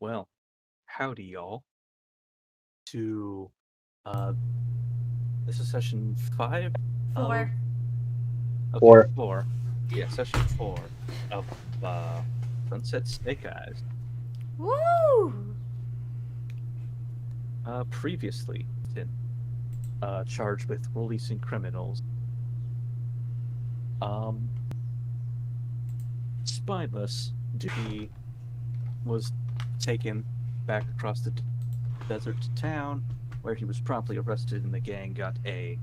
Well, howdy, y'all. To uh, this is session 5 of 4. okay, Or 4. Yeah, session 4 of uh, Sunset Snake Eyes. Woo! Previously, been charged with releasing criminals. Um, Spineless Dookie was taken back across the desert to town, where he was promptly arrested, and the gang got a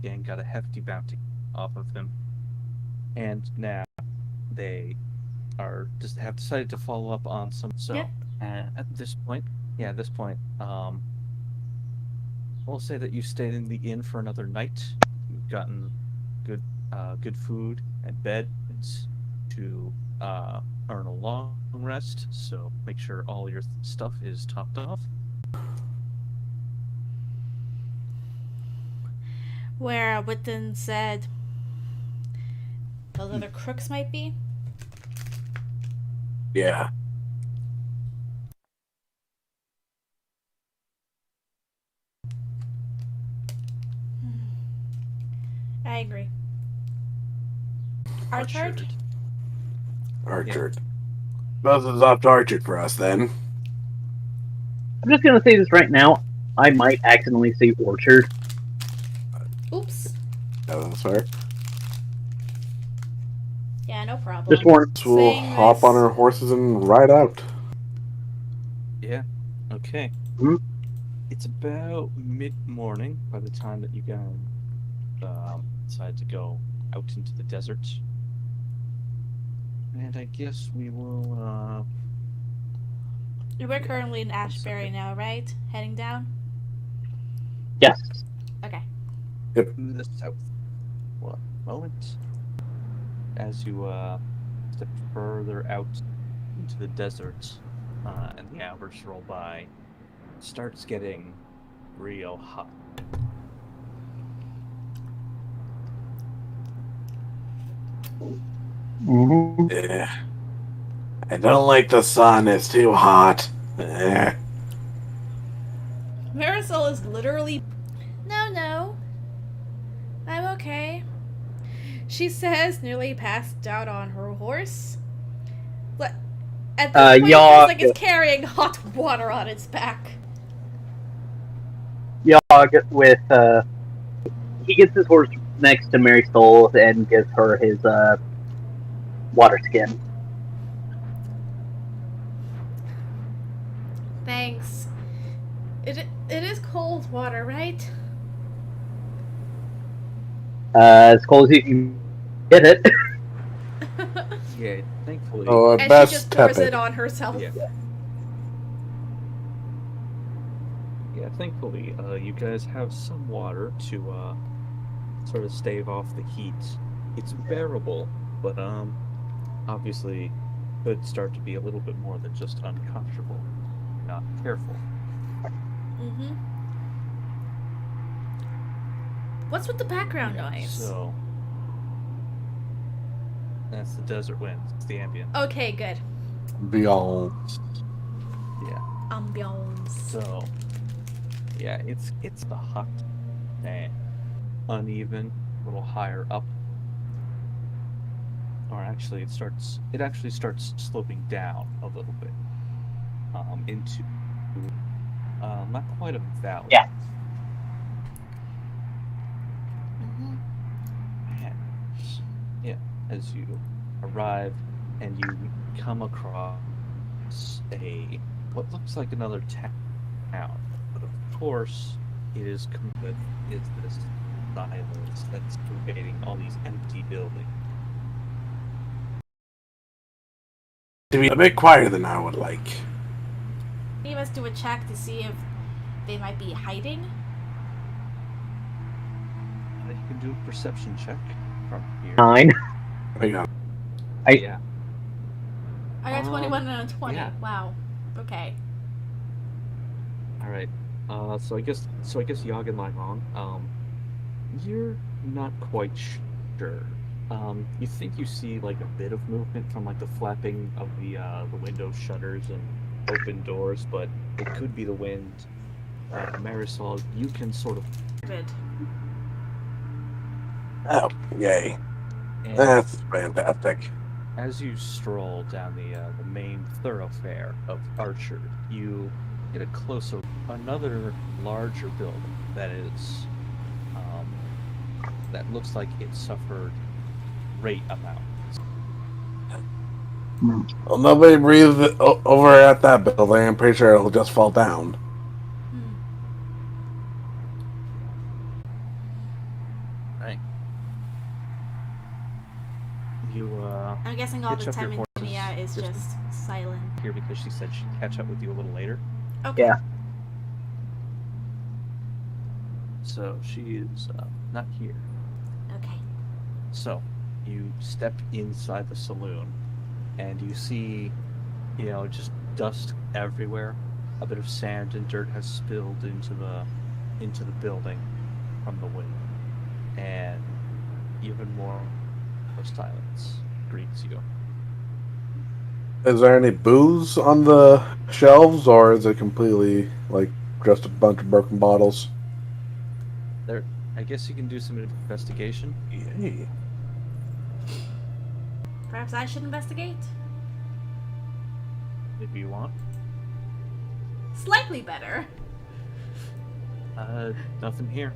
hefty bounty off of him. And now they are just have decided to follow up on some. Yep. So at this point, yeah, at this point, we'll say that you stayed in the inn for another night. You've gotten good food and beds to earn a long rest. So make sure all your stuff is topped off. Where Witten said those other crooks might be. yeah, I agree. Archard? Archered. Archard. Both is up to Archard for us then. I'm just gonna say this right now. I might accidentally say orchard. Oops. That's fair. Yeah, no problem. Just warn. So we'll Saying hop this- on our horses and ride out. Yeah. Okay. Hmm? It's about mid-morning by the time that you guys decide to go out into the desert. And I guess we will. We're currently in Ashbury now, right? Heading down? Yes. Okay. To the south. One moment. As you step further out into the desert, and the hours roll by, it starts getting real hot. Mm-hmm. Yeah. I don't like the sun. It's too hot. Marisol is literally. No. I'm okay. She says, nearly passed out on her horse. At this point, it Yogg. feels like it's carrying hot water on its back. Yogg with he gets his horse next to Mary Soul and gives her his water skin. Thanks. It is cold water, right? As cold as you can get it. Yeah, thankfully. Oh, at And she best just pours tepid. it on herself. Yeah. Yeah, thankfully, you guys have some water to sort of stave off the heat. It's bearable, but obviously could start to be a little bit more than just uncomfortable. If you're not careful. Mm-hmm. What's with the background noise? So that's the desert wind. It's the ambient. Okay, good. Beyond. Yeah. Ambiance. So yeah, it's the hot and uneven, a little higher up. Or actually it actually starts sloping down a little bit. Into not quite a valley. Yeah. Mm-hmm. And, yeah, as you arrive and you come across what looks like another town, but of course it is this silence that's pervading all these empty buildings. To be a bit quieter than I would like. Any of us do a check to see if they might be hiding? You can do a perception check from here. 9. Hang on. Yeah. I got 21 and a 20. Yeah. Wow. Okay. All right. So I guess Yogg and Lymon, you're not quite sure. You think you see like a bit of movement from like the flapping of the window shutters and open doors, but it could be the wind. Marisol, you can sort of... Good. Oh, yay. And That's fantastic. as you stroll down the main thoroughfare of Archer, you get a closer... Another larger building that is... that looks like it suffered great amounts. Well, nobody breathed over at that building. I'm pretty sure it'll just fall down. Right. You, I'm guessing all hitch the up your time horses Mia is just silent. here because she said she'd catch up with you a little later. Okay. Yeah. So she is not here. Okay. So you step inside the saloon and you see, just dust everywhere. A bit of sand and dirt has spilled into the building from the wind, and even more of silence greets you. Is there any booze on the shelves, or is it completely, just a bunch of broken bottles? I guess you can do some investigation. Yay. Perhaps I should investigate? If you want. Slightly better. Nothing here.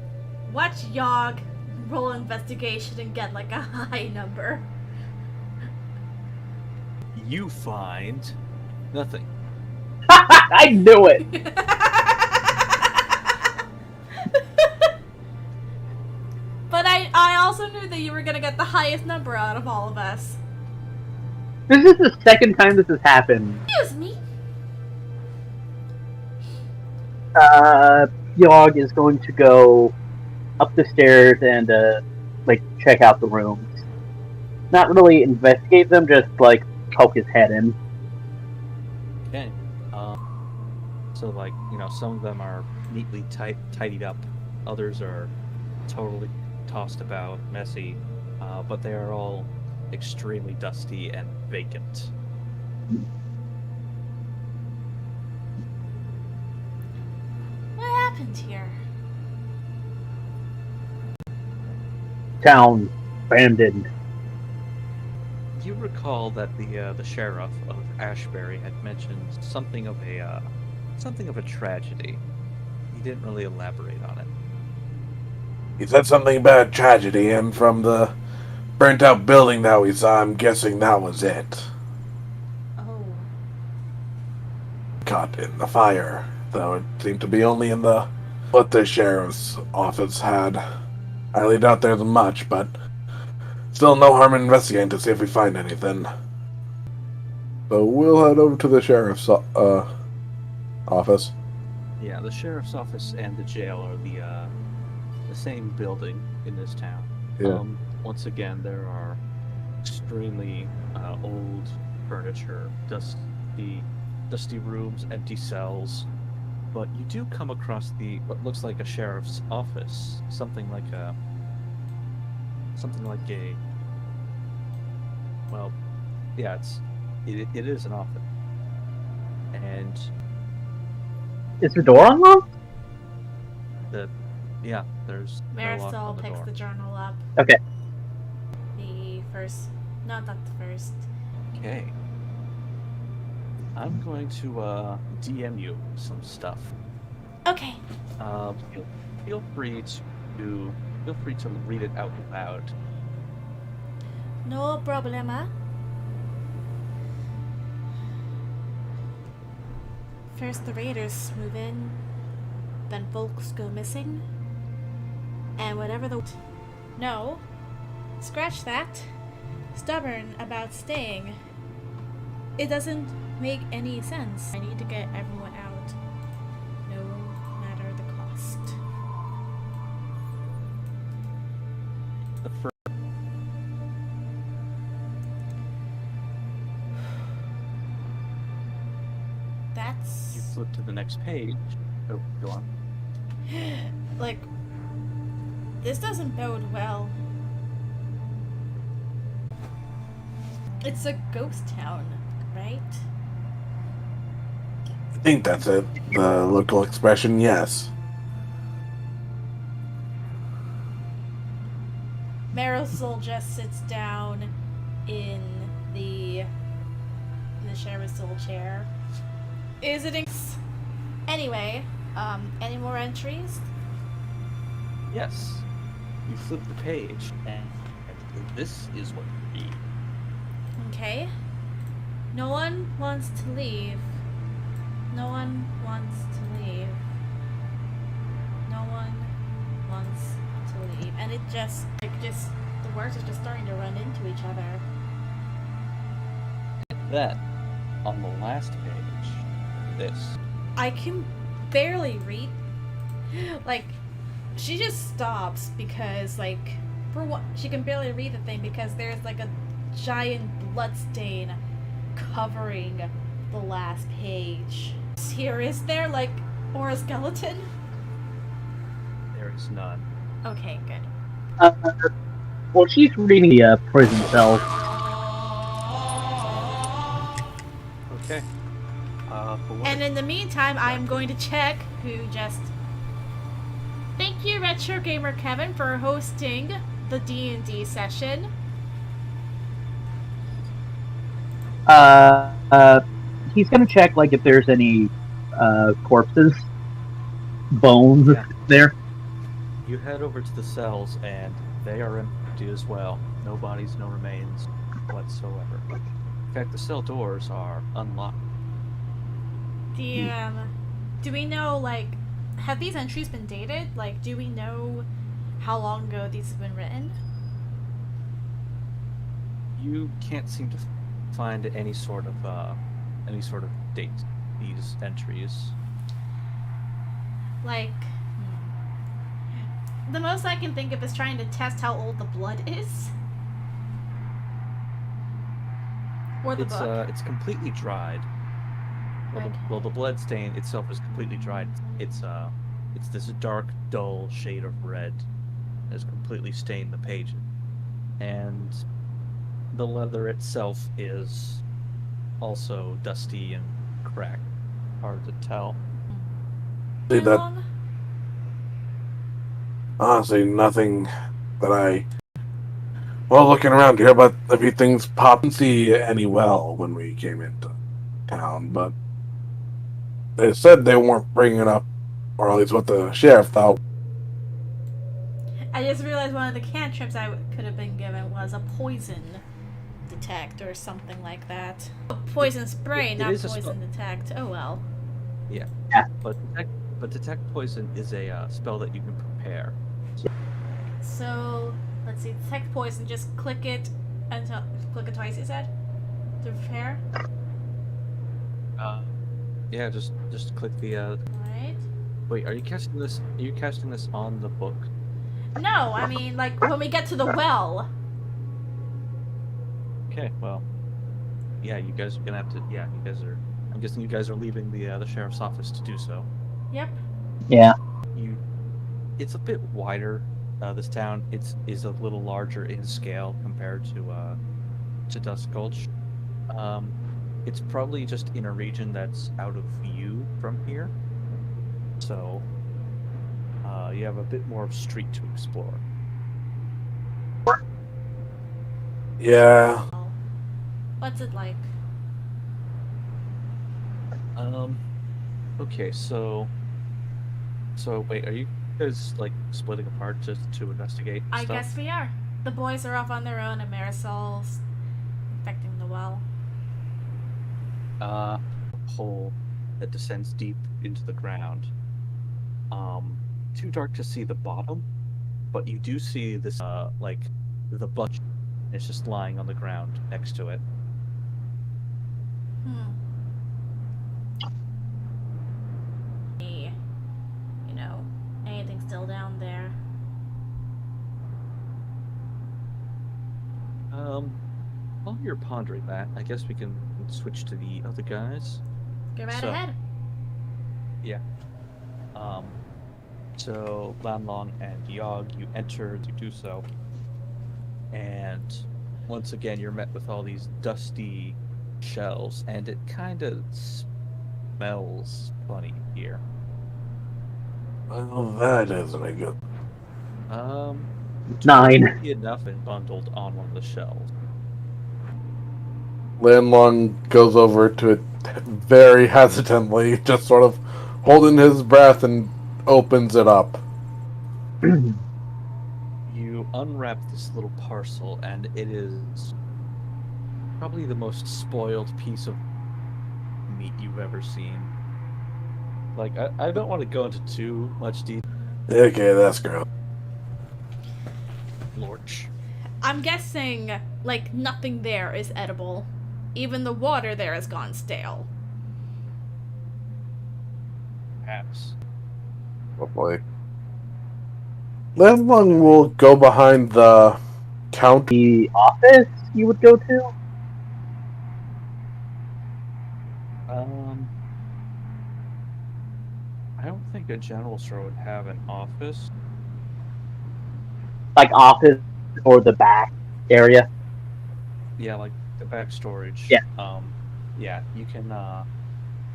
Watch Yogg roll investigation and get a high number. You find nothing. I knew it. But I also knew that you were gonna get the highest number out of all of us. This is the second time this has happened. Excuse me. Yogg is going to go up the stairs and check out the rooms. Not really investigate them, just poke his head in. Okay. So some of them are neatly tidied up. Others are totally tossed about, messy. But they are all extremely dusty and vacant. What happened here? Town abandoned. You recall that the sheriff of Ashbury had mentioned something of a tragedy. He didn't really elaborate on it. He said something about tragedy, and from the burnt-out building that we saw, I'm guessing that was it. Oh. Caught in the fire, though it seemed to be only in what the sheriff's office had. I really doubt there's much, but still no harm in investigating to see if we find anything. So we'll head over to the sheriff's office. Yeah, the sheriff's office and the jail are the same building in this town. Yeah. Once again, there are extremely old furniture, dusty rooms, empty cells. But you do come across what looks like a sheriff's office, something like a. Well, yeah, it is an office, and Is the door unlocked? there's no lock on Marisol the picks door. the journal up. Okay. The first. No, not the first. Okay. I'm going to DM you some stuff. Okay. Feel free to read it out loud. No problema. First the raiders move in, then folks go missing, and whatever the... No. Scratch that. Stubborn about staying. It doesn't make any sense. I need to get everyone out, no matter the cost. The first, That's... you flip to the next page. Oh, go on. This doesn't bode well. It's a ghost town, right? think that's it. The local expression, yes. Marisol just sits down in the sheriff's little chair. Is it anyway, any more entries? Yes. You flip the page, and this is what you read. Okay. No one wants to leave. No one wants to leave. No one wants to leave. And it just the words are just starting to run into each other. Then, on the last page, this. I can barely read. Like, she just stops because, like, for what, she can barely read the thing because there's like a giant blood stain covering the last page. Here, is there like or a skeleton? There is none. Okay, good. Well, she's reading the prison cells. Okay. For what? And in the meantime, I am going to check who just. Thank you, Retro Gamer Kevin, for hosting the D&D session. He's gonna check like if there's any corpses, bones there. You head over to the cells, and they are empty as well. No bodies, no remains whatsoever. In fact, the cell doors are unlocked. Do we know, like, have these entries been dated? Like, do we know how long ago these have been written? You can't seem to find any sort of date. These entries. Like, the most I can think of is trying to test how old the blood is. Or the book. It's completely dried. Well, the blood stain itself is completely dried. It's this dark, dull shade of red that has completely stained the pages, and the leather itself is also dusty and cracked. Hard to tell. See How that? long? Honestly, nothing that I. Well, looking around here, but a few things popped and see any well when we came into town, but they said they weren't bringing up, or at least what the sheriff thought. I just realized one of the cantrips I could have been given was a poison detect or something like that. A poison spray, It not is a poison detect. Oh well. Yeah. But detect poison is a spell that you can prepare. So let's see. Detect poison. Just click it until click it twice. You said to prepare. Yeah, just click the. Right. Wait, are you casting this? Are you casting this on the book? No, I mean like when we get to the well. Okay, well, yeah, you guys are gonna have to. Yeah, you guys are. I'm guessing you guys are leaving the sheriff's office to do so. Yep. Yeah. It's a bit wider. This town is a little larger in scale compared to Dusk Gulch. It's probably just in a region that's out of view from here, so you have a bit more of street to explore. Yeah. What's it like? Okay, so wait, are you guys like splitting apart just to investigate I stuff? guess we are. The boys are off on their own, and Marisol's infecting the well. A hole that descends deep into the ground. Too dark to see the bottom, but you do see this like the bunch. It's just lying on the ground next to it. You know, anything still down there? While you're pondering that, I guess we can switch to the other guys. Go right So- ahead. Yeah. So Lanlong and Yog, you enter to do so, and once again you're met with all these dusty shells, and it kind of smells funny here. Well, that isn't a good. 9. Enough and bundled on one of the shelves. Landlong goes over to it very hesitantly, just sort of holding his breath, and opens it up. You unwrap this little parcel, and it is probably the most spoiled piece of meat you've ever seen. Like, I don't want to go into too much detail. Okay, that's gross. Lorch. I'm guessing, like, nothing there is edible. Even the water there has gone stale. Perhaps. Oh boy. Landlong will go behind the counter. The office you would go to? I don't think a general store would have an office. Like office or the back area? Yeah, like the back storage. Yeah. Yeah, you can,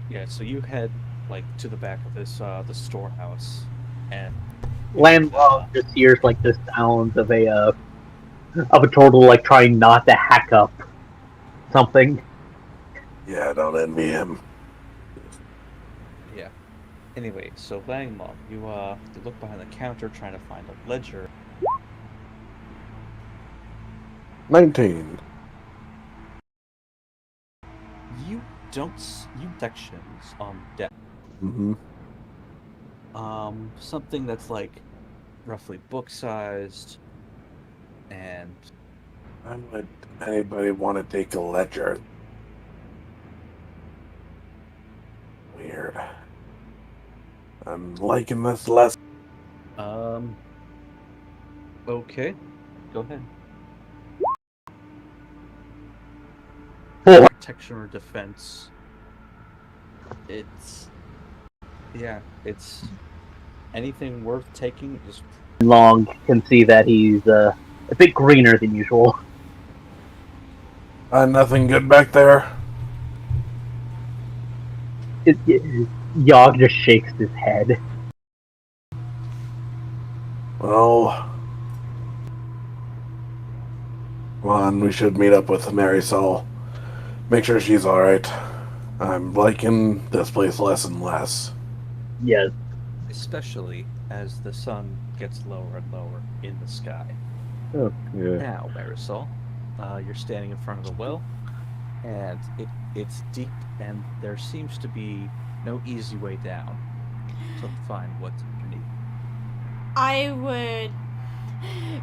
yeah, so you head, like, to the back of this, the storehouse, and... Landlong just hears, like, the sounds of a turtle, like, trying not to hack up something. Yeah, I don't envy him. Yeah. Anyway, so Langmong, you look behind the counter trying to find a ledger. 19. You sections on deck. Mm-hmm. Something that's like roughly book-sized, and Why would anybody want to take a ledger? Weird. I'm liking this less. okay, go ahead. Protection or defense. It's anything worth taking is. Long can see that he's a bit greener than usual. Nothing good back there. Yogg just shakes his head. Well, come on, we should meet up with Marisol. Make sure she's alright. I'm liking this place less and less. Yes. Especially as the sun gets lower and lower in the sky. Oh, yeah. Now, Marisol, you're standing in front of the well, and it's deep, and there seems to be no easy way down to find what's underneath. I would...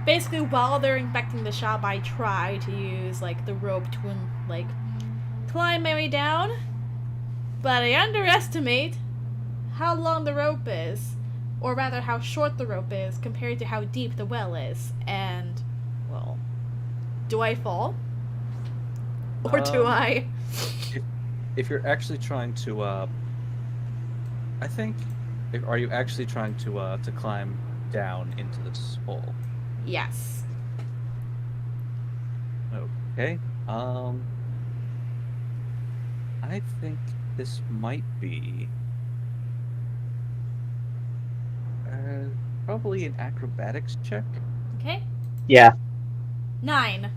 Basically, while they're inspecting the shop, I try to use, like, the rope to, like, climb my way down. But I underestimate how long the rope is. Or rather, how short the rope is compared to how deep the well is. And, well, do I fall? Or do I? If you're actually trying to, are you actually trying to climb down into this hole? Yes. Okay. I think this might be probably an acrobatics check. Okay. Yeah. 9.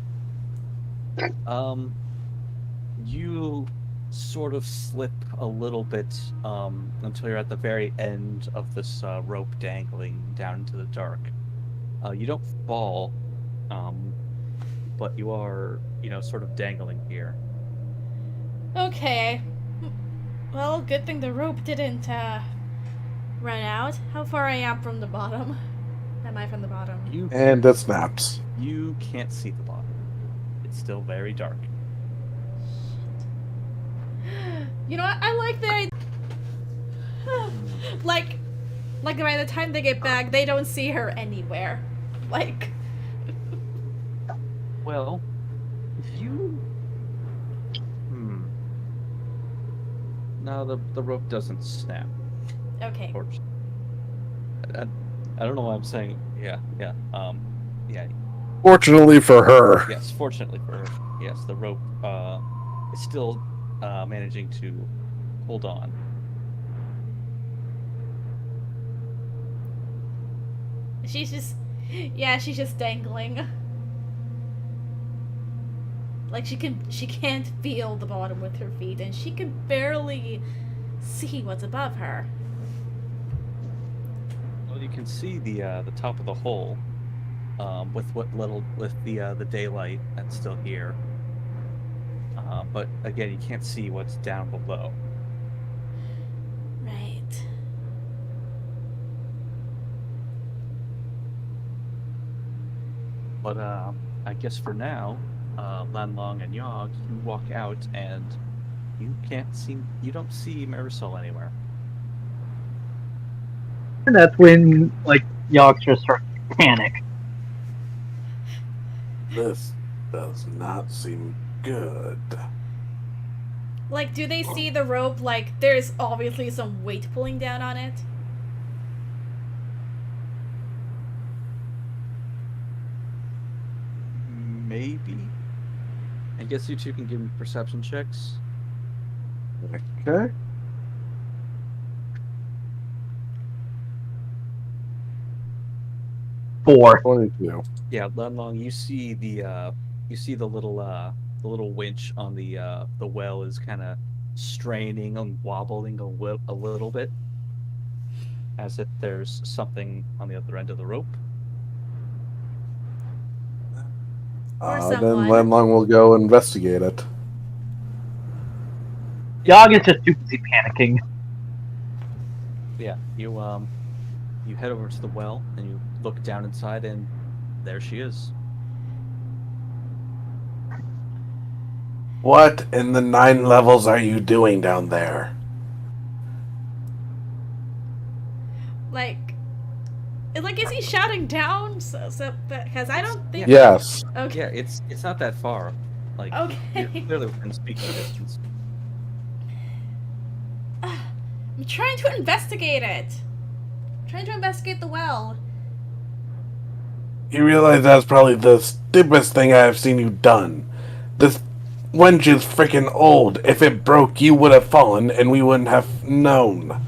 You sort of slip a little bit until you're at the very end of this rope dangling down into the dark. You don't fall, but you are, sort of dangling here. Okay. Well, good thing the rope didn't run out. How far I am from the bottom? Am I from the bottom? And it snaps. You can't see the bottom. It's still very dark. You know what? I like the idea. like by the time they get back, they don't see her anywhere. Like. Well, you. No, the rope doesn't snap. Okay. I don't know why I'm saying yeah. Yeah. Fortunately for her. Yes, fortunately for her. Yes, the rope is still managing to hold on. She's just... Yeah, she's just dangling. Like, she can't feel the bottom with her feet, and she can barely see what's above her. Well, you can see the top of the hole, with the daylight that's still here. But again, you can't see what's down below. Right. But I guess for now, Lanlong and Yogg, you walk out and you don't see Marisol anywhere. And that's when, like, Yogg just starts to panic. This does not seem good. Like, do they see the rope? Like, there's obviously some weight pulling down on it. Maybe. I guess you two can give me perception checks. Okay. Four. 22. Yeah, Lanlong, you see the little winch on the well is kind of straining and wobbling a little bit, as if there's something on the other end of the rope. Or Then someone. Lanlong will go investigate it. Yogg is just too busy panicking. Yeah, you head over to the well and you look down inside, and there she is. What in the 9 levels are you doing down there? Is he shouting down? Because I don't think... Yes. Okay. Yeah, it's not that far. Like, Okay. you're clearly within speaking distance. I'm trying to investigate it. I'm trying to investigate the well. You realize that's probably the stupidest thing I have seen you done. This wench is freaking old. If it broke, you would have fallen, and we wouldn't have known.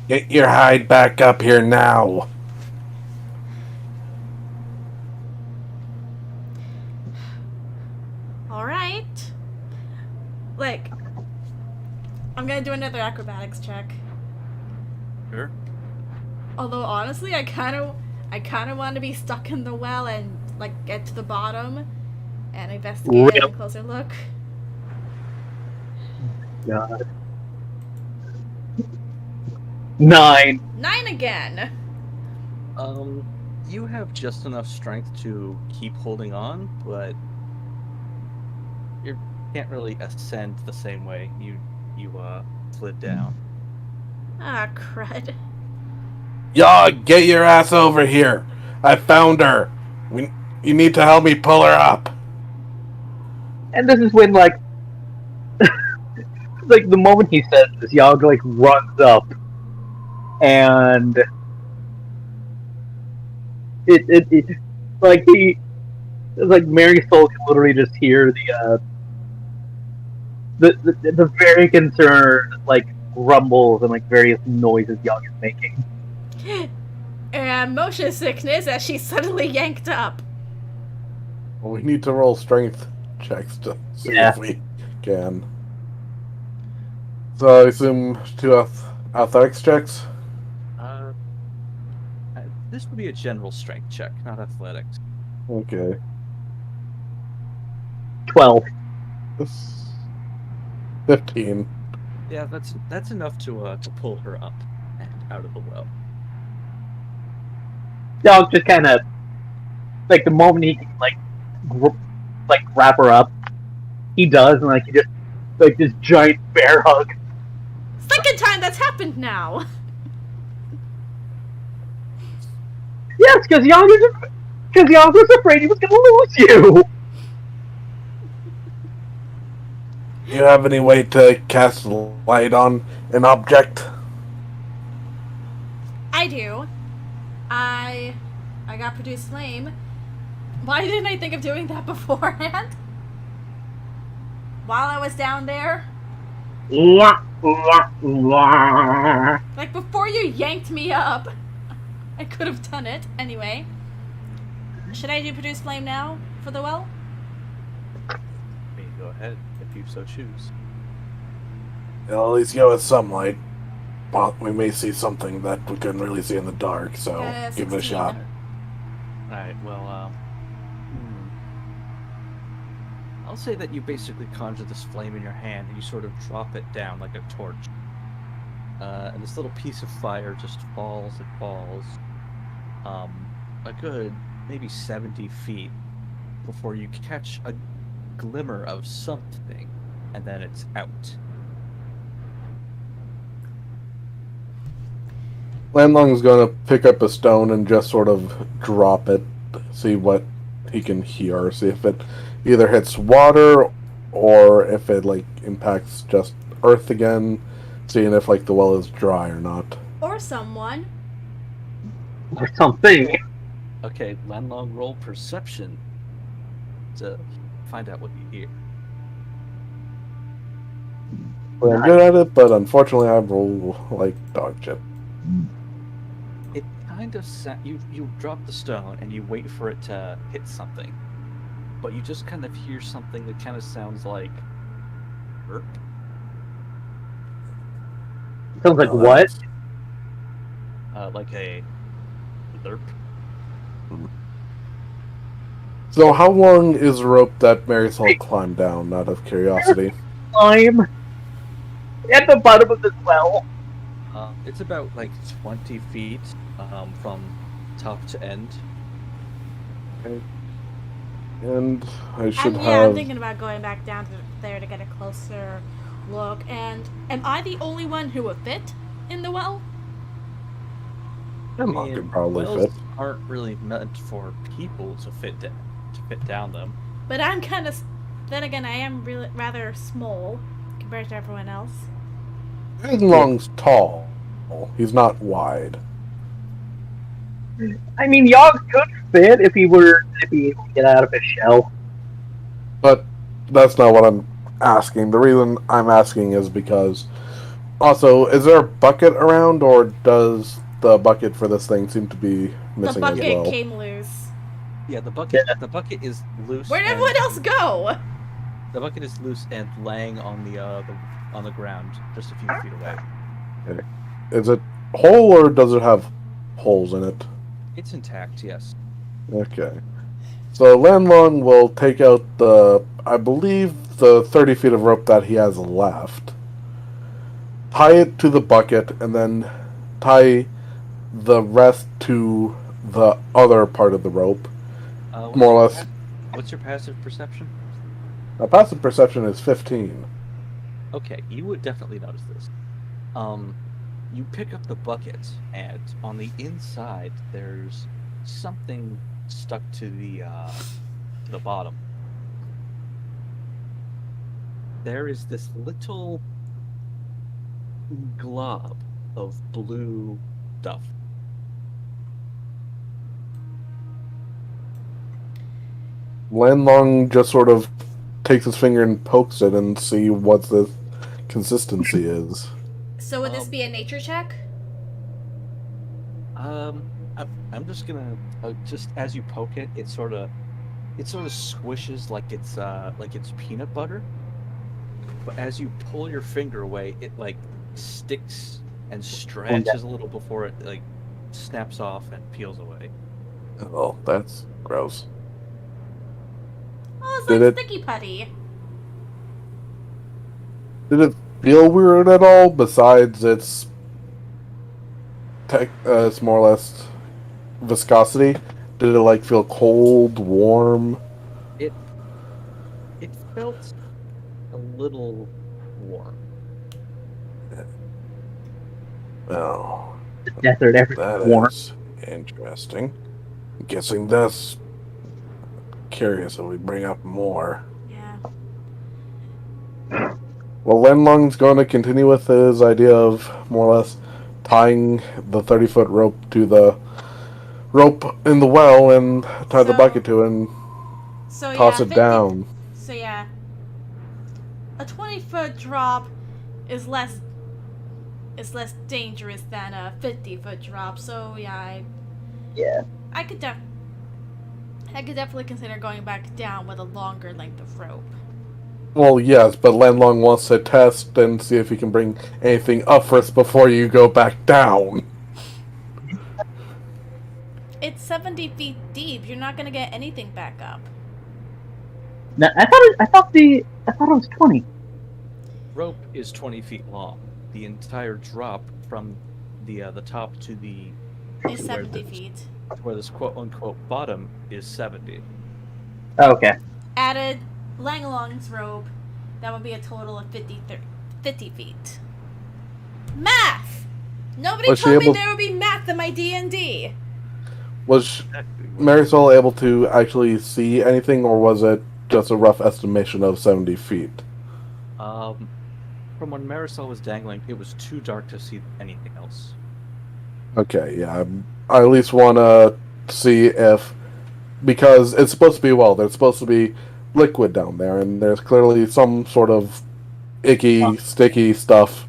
Get your hide back up here now. Alright. Like, I'm gonna do another acrobatics check. Sure. Although, honestly, I kind of want to be stuck in the well and, like, get to the bottom and investigate it, Yep. a closer look. God. 9. 9 again! You have just enough strength to keep holding on, but you can't really ascend the same way you slid down. Ah, crud. Y'all, get your ass over here. I found her. You need to help me pull her up. And this is when, like, like, the moment he says this, Yogg, like, runs up. And it like, Mary Soul can literally just hear the very concerned, like, grumbles and, like, various noises Yogg is making. And motion sickness as she's suddenly yanked up. Well, we need to roll strength checks to see Yeah. if we can. So I assume 2 athletics checks? This would be a general strength check, not athletics. Okay. 12. This 15. Yeah, that's enough to pull her up and out of the well. Yogg just kind of, like, the moment he can, like, wrap her up, he does, and, like, he just, like, this giant bear hug. Second time that's happened now! Yes, because Yogg was afraid he was going to lose you! You have any way to cast light on an object? I do. I got Produce Flame. Why didn't I think of doing that beforehand? While I was down there? Yeah. Like, before you yanked me up, I could have done it. Anyway. Should I do produce flame now for the well? Me, go ahead if you so choose. At least go with some light. Well, we may see something that we couldn't really see in the dark, so give it a 16. shot. Alright, well, I'll say that you basically conjure this flame in your hand and you sort of drop it down like a torch. And this little piece of fire just falls and falls. A good maybe 70 feet before you catch a glimmer of something, and then it's out. Landlong's gonna pick up a stone and just sort of drop it, see what he can hear, see if it either hits water or if it like impacts just earth again, seeing if like the well is dry or not. Or someone. Or something. Okay, Landlong, roll perception to find out what you hear. Well, I'm good at it, but unfortunately I roll like dog shit. It kind of you drop the stone and you wait for it to hit something, but you just kind of hear something that kind of sounds like burp. Sounds like what? Like a derp. So how long is the rope that Marisol climbed down, out of curiosity? Climb at the bottom of this well. It's about like 20 feet from top to end. And I should I'm have... thinking about going back down to there to get a closer look. And am I the only one who would fit in the well? Landlong could probably wells fit. aren't really meant for people to fit down them. But I'm kind of. Then again, I am really rather small compared to everyone else. Landlong's tall. He's not wide. I mean, Yogg could fit if he were to be able to get out of his shell. But that's not what I'm asking. The reason I'm asking is because... Also, is there a bucket around, or does the bucket for this thing seem to be missing The as bucket well? came loose. Yeah, the bucket is loose. Where'd and- everyone else go? The bucket is loose and laying on the ground just a few feet away. Is it whole, or does it have holes in it? It's intact, yes. Okay. So Landlong will take out I believe, the 30 feet of rope that he has left, tie it to the bucket, and then tie the rest to the other part of the rope. More or less. What's your passive perception? My passive perception is 15. Okay, you would definitely notice this. You pick up the bucket, and on the inside there's something stuck to the bottom. There is this little glob of blue stuff. Landlong just sort of takes his finger and pokes it and see what the consistency is. So would this be a nature check? I'm just gonna just as you poke it, it sort of squishes like it's peanut butter. But as you pull your finger away, it like sticks and stretches a little before it like snaps off and peels away. Oh, that's gross. Oh, it's Did like it- sticky putty. Did it feel weird at all? Besides its it's more or less viscosity. Did it like feel cold, warm? It felt a little warm. Oh, The desert, that everything's warm. is interesting. I'm guessing this. Curious if we bring up more. Yeah. Well, Lenlong's going to continue with his idea of more or less tying the 30-foot rope to the rope in the well and tie the So- bucket to it and So toss yeah, it 50 down. So yeah, a 20-foot drop is less is less dangerous than a 50-foot drop. So yeah, Yeah. I could definitely consider going back down with a longer length of rope. Well, yes, but Landlong wants to test and see if he can bring anything up first before you go back down. It's 70 feet deep. You're not gonna get anything back up. No, I thought it was 20. Rope is 20 feet long. The entire drop from the top to the It's 70 feet. where this quote unquote bottom is 70. Okay. Added Langalong's rope, that would be a total of 50 feet. Math! Nobody Was she told me able- there would be math in my D&D. Was Marisol able to actually see anything, or was it just a rough estimation of 70 feet? From when Marisol was dangling, it was too dark to see anything else. Okay, yeah. I at least want to see if... Because it's supposed to be, well, there's supposed to be liquid down there, and there's clearly some sort of icky, sticky stuff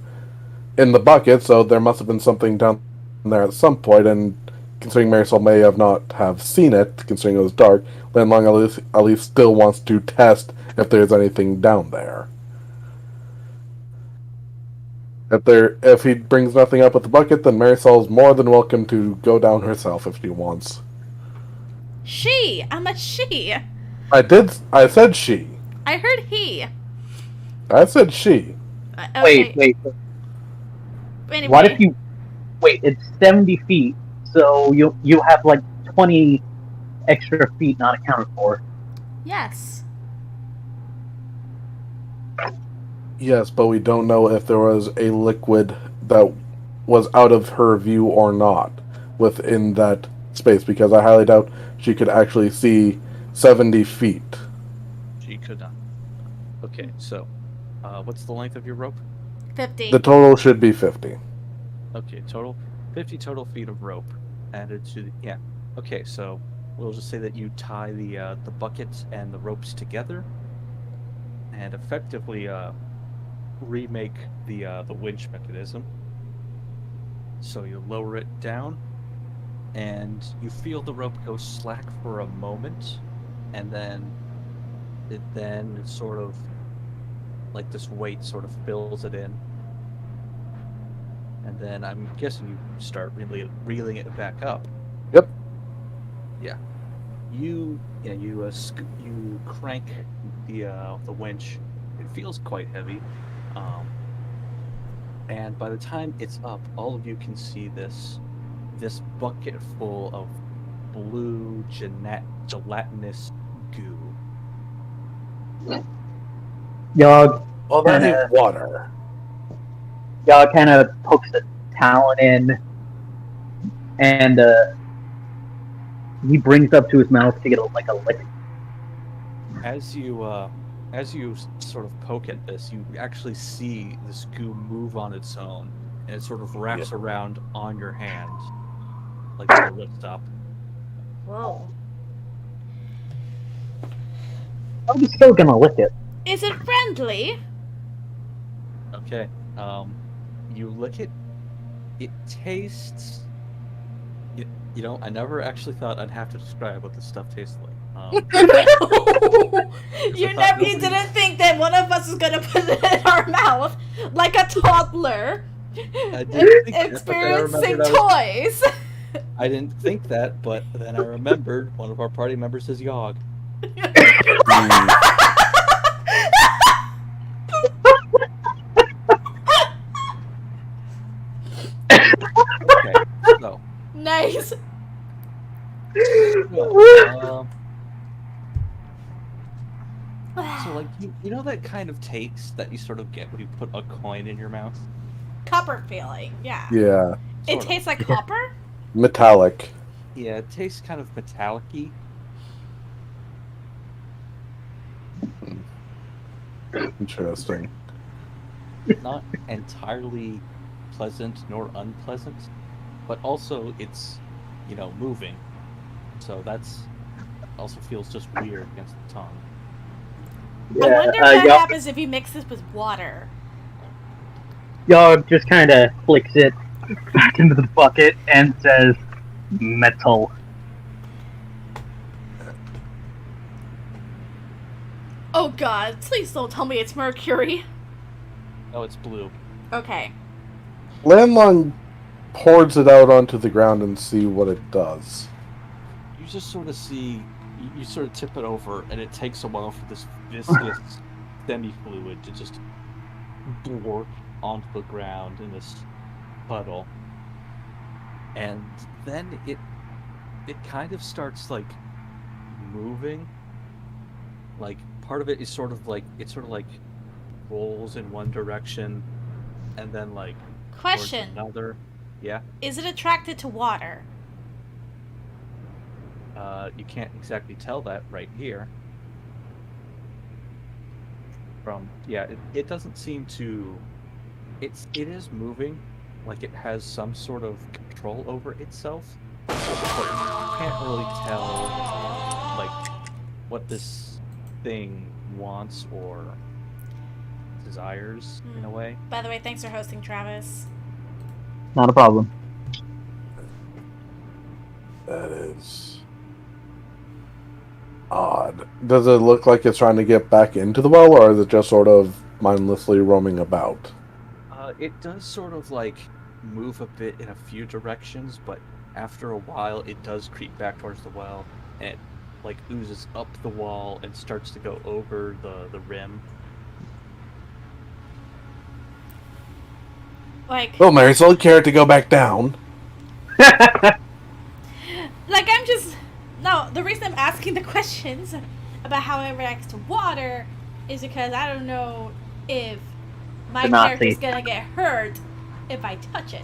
in the bucket, so there must have been something down there at some point, and considering Marisol may have not have seen it, considering it was dark, Landlong at least still wants to test if there's anything down there. If he brings nothing up with the bucket, then Marisol's more than welcome to go down herself if she wants. She! I'm a she! I said she. I heard he. I said she. Okay. Wait. Anyway, What if you... Wait, it's 70 feet, so you have like 20 extra feet not accounted for. Yes. Yes, but we don't know if there was a liquid that was out of her view or not within that space, because I highly doubt she could actually see 70 feet. She could not. Okay, so, what's the length of your rope? 50. The total should be 50. Okay, 50 total feet of rope added to yeah. Okay, so we'll just say that you tie the buckets and the ropes together, and effectively remake the winch mechanism. So you lower it down, and you feel the rope go slack for a moment, and then it sort of like this weight sort of fills it in. And then I'm guessing you start really reeling it back up. Yep. Yeah. You crank the winch. It feels quite heavy. And by the time it's up, all of you can see this bucket full of blue gelatinous goo. Yogg Well, that ain't water. kind of pokes a talon in, and he brings up to his mouth to get a lick. As you sort of poke at this, you actually see this goo move on its own, and it sort of wraps around on your hand, like a lift up. Whoa. I'm still gonna lick it. Is it friendly? Okay. You lick it. It tastes. You know, I never actually thought I'd have to describe what this stuff tastes like. You didn't think that one of us is gonna put it in our mouth like a toddler I didn't think that, but then I experiencing remembered toys. I didn't think that, but then I remembered one of our party members is Yogg. Okay, so. Nice. So like you know that kind of taste that you sort of get when you put a coin in your mouth? Copper feeling, yeah. Yeah. It Sort of. tastes like copper? Metallic. Yeah, it tastes kind of metallic-y. Interesting. Not entirely pleasant nor unpleasant, but also it's, moving. So that's also feels just weird against the tongue. I wonder what happens if you mix this with water. Yog just kind of flicks it back into the bucket and says, "Metal." Oh god, please don't tell me it's mercury. Oh, it's blue. Okay. Landline pours it out onto the ground and see what it does. You just sort of see, you sort of tip it over, and it takes a while for this viscous semi-fluid to just blorp onto the ground in this puddle. And then it kind of starts, like, moving. Like, part of it is sort of like, it sort of, like, rolls in one direction, and then, like, towards Question. another. Yeah? Is it attracted to water? You can't exactly tell that right here. It doesn't seem to. It is moving, like it has some sort of control over itself, but you can't really tell, like, what this thing wants or desires in a way. By the way, thanks for hosting, Travis. Not a problem. That is odd. Does it look like it's trying to get back into the well, or is it just sort of mindlessly roaming about? It does sort of like move a bit in a few directions, but after a while it does creep back towards the well, and it like oozes up the wall and starts to go over the rim. Like, Well, Marisol, care to go back down? like I'm just... No, the reason I'm asking the questions about how it reacts to water is because I don't know if my character's gonna get hurt if I touch it.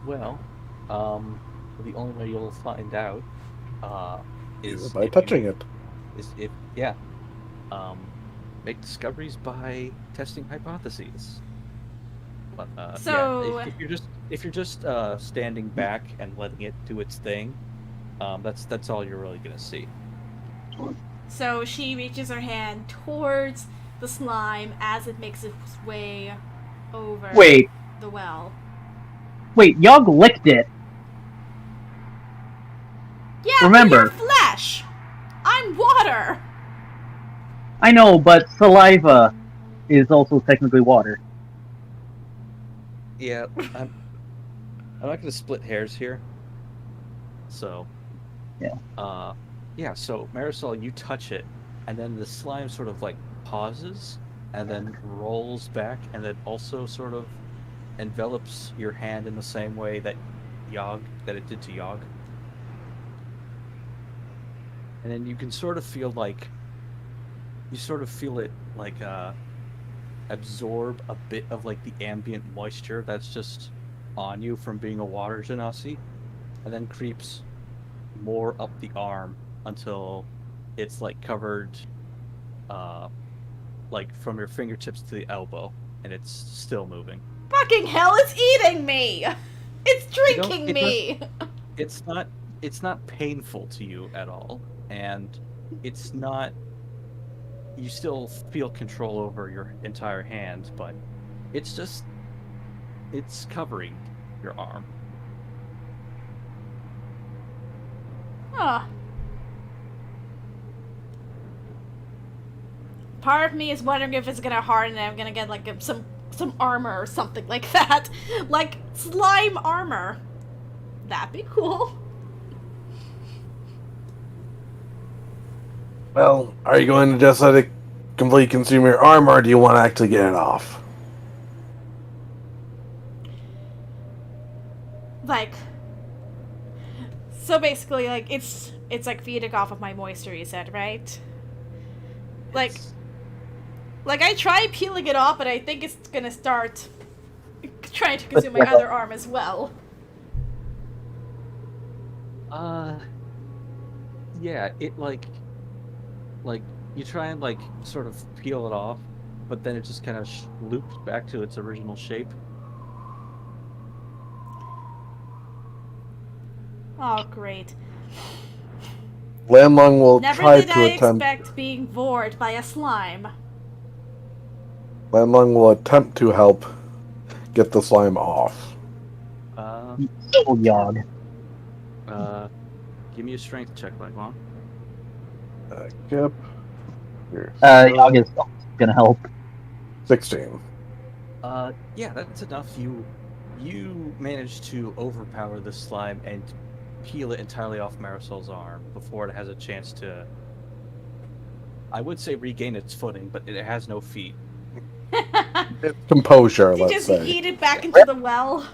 Well, the only way you'll find out is By touching it. Is if make discoveries by testing hypotheses. But So- if you're just standing back and letting it do its thing, that's all you're really gonna see. So she reaches her hand towards the slime as it makes its way over Wait, the well. Yog licked it. Yeah, Remember- but you're flesh! I'm water! I know, but saliva is also technically water. Yeah, I'm not gonna split hairs here. So, Yeah. So Marisol, you touch it, and then the slime sort of like pauses, and then rolls back, and then also sort of envelops your hand in the same way that it did to Yog. And then you can sort of feel like it like absorb a bit of like the ambient moisture that's just on you from being a water genasi, and then creeps more up the arm until it's like covered like from your fingertips to the elbow, and it's still moving. Fucking hell, it's eating me! It's drinking me! It's not painful to you at all, and it's not. You still feel control over your entire hand, but it's covering your arm. Huh. Part of me is wondering if it's gonna harden and I'm gonna get like some armor or something like that. Like slime armor. That'd be cool. Well, are you going to just let it completely consume your armor, or do you want to actually get it off? Like, so basically, like it's like feeding off of my moisture, you said, right? Like I try peeling it off, but I think it's gonna start trying to consume my other arm as well. Yeah, it like you try and like sort of peel it off, but then it just kind of loops back to its original shape. Oh, great. Landlong will Never try did to I attempt. expect being bored by a slime. Landlong will attempt to help get the slime off. So Yog. Give me a strength check, Langlong. Yep. Here. Yog is gonna help. 16. Yeah, that's enough. You manage to overpower the slime and peel it entirely off Marisol's arm before it has a chance to, I would say, regain its footing, but it has no feet. Composure, You let's just say. eat it back into the well.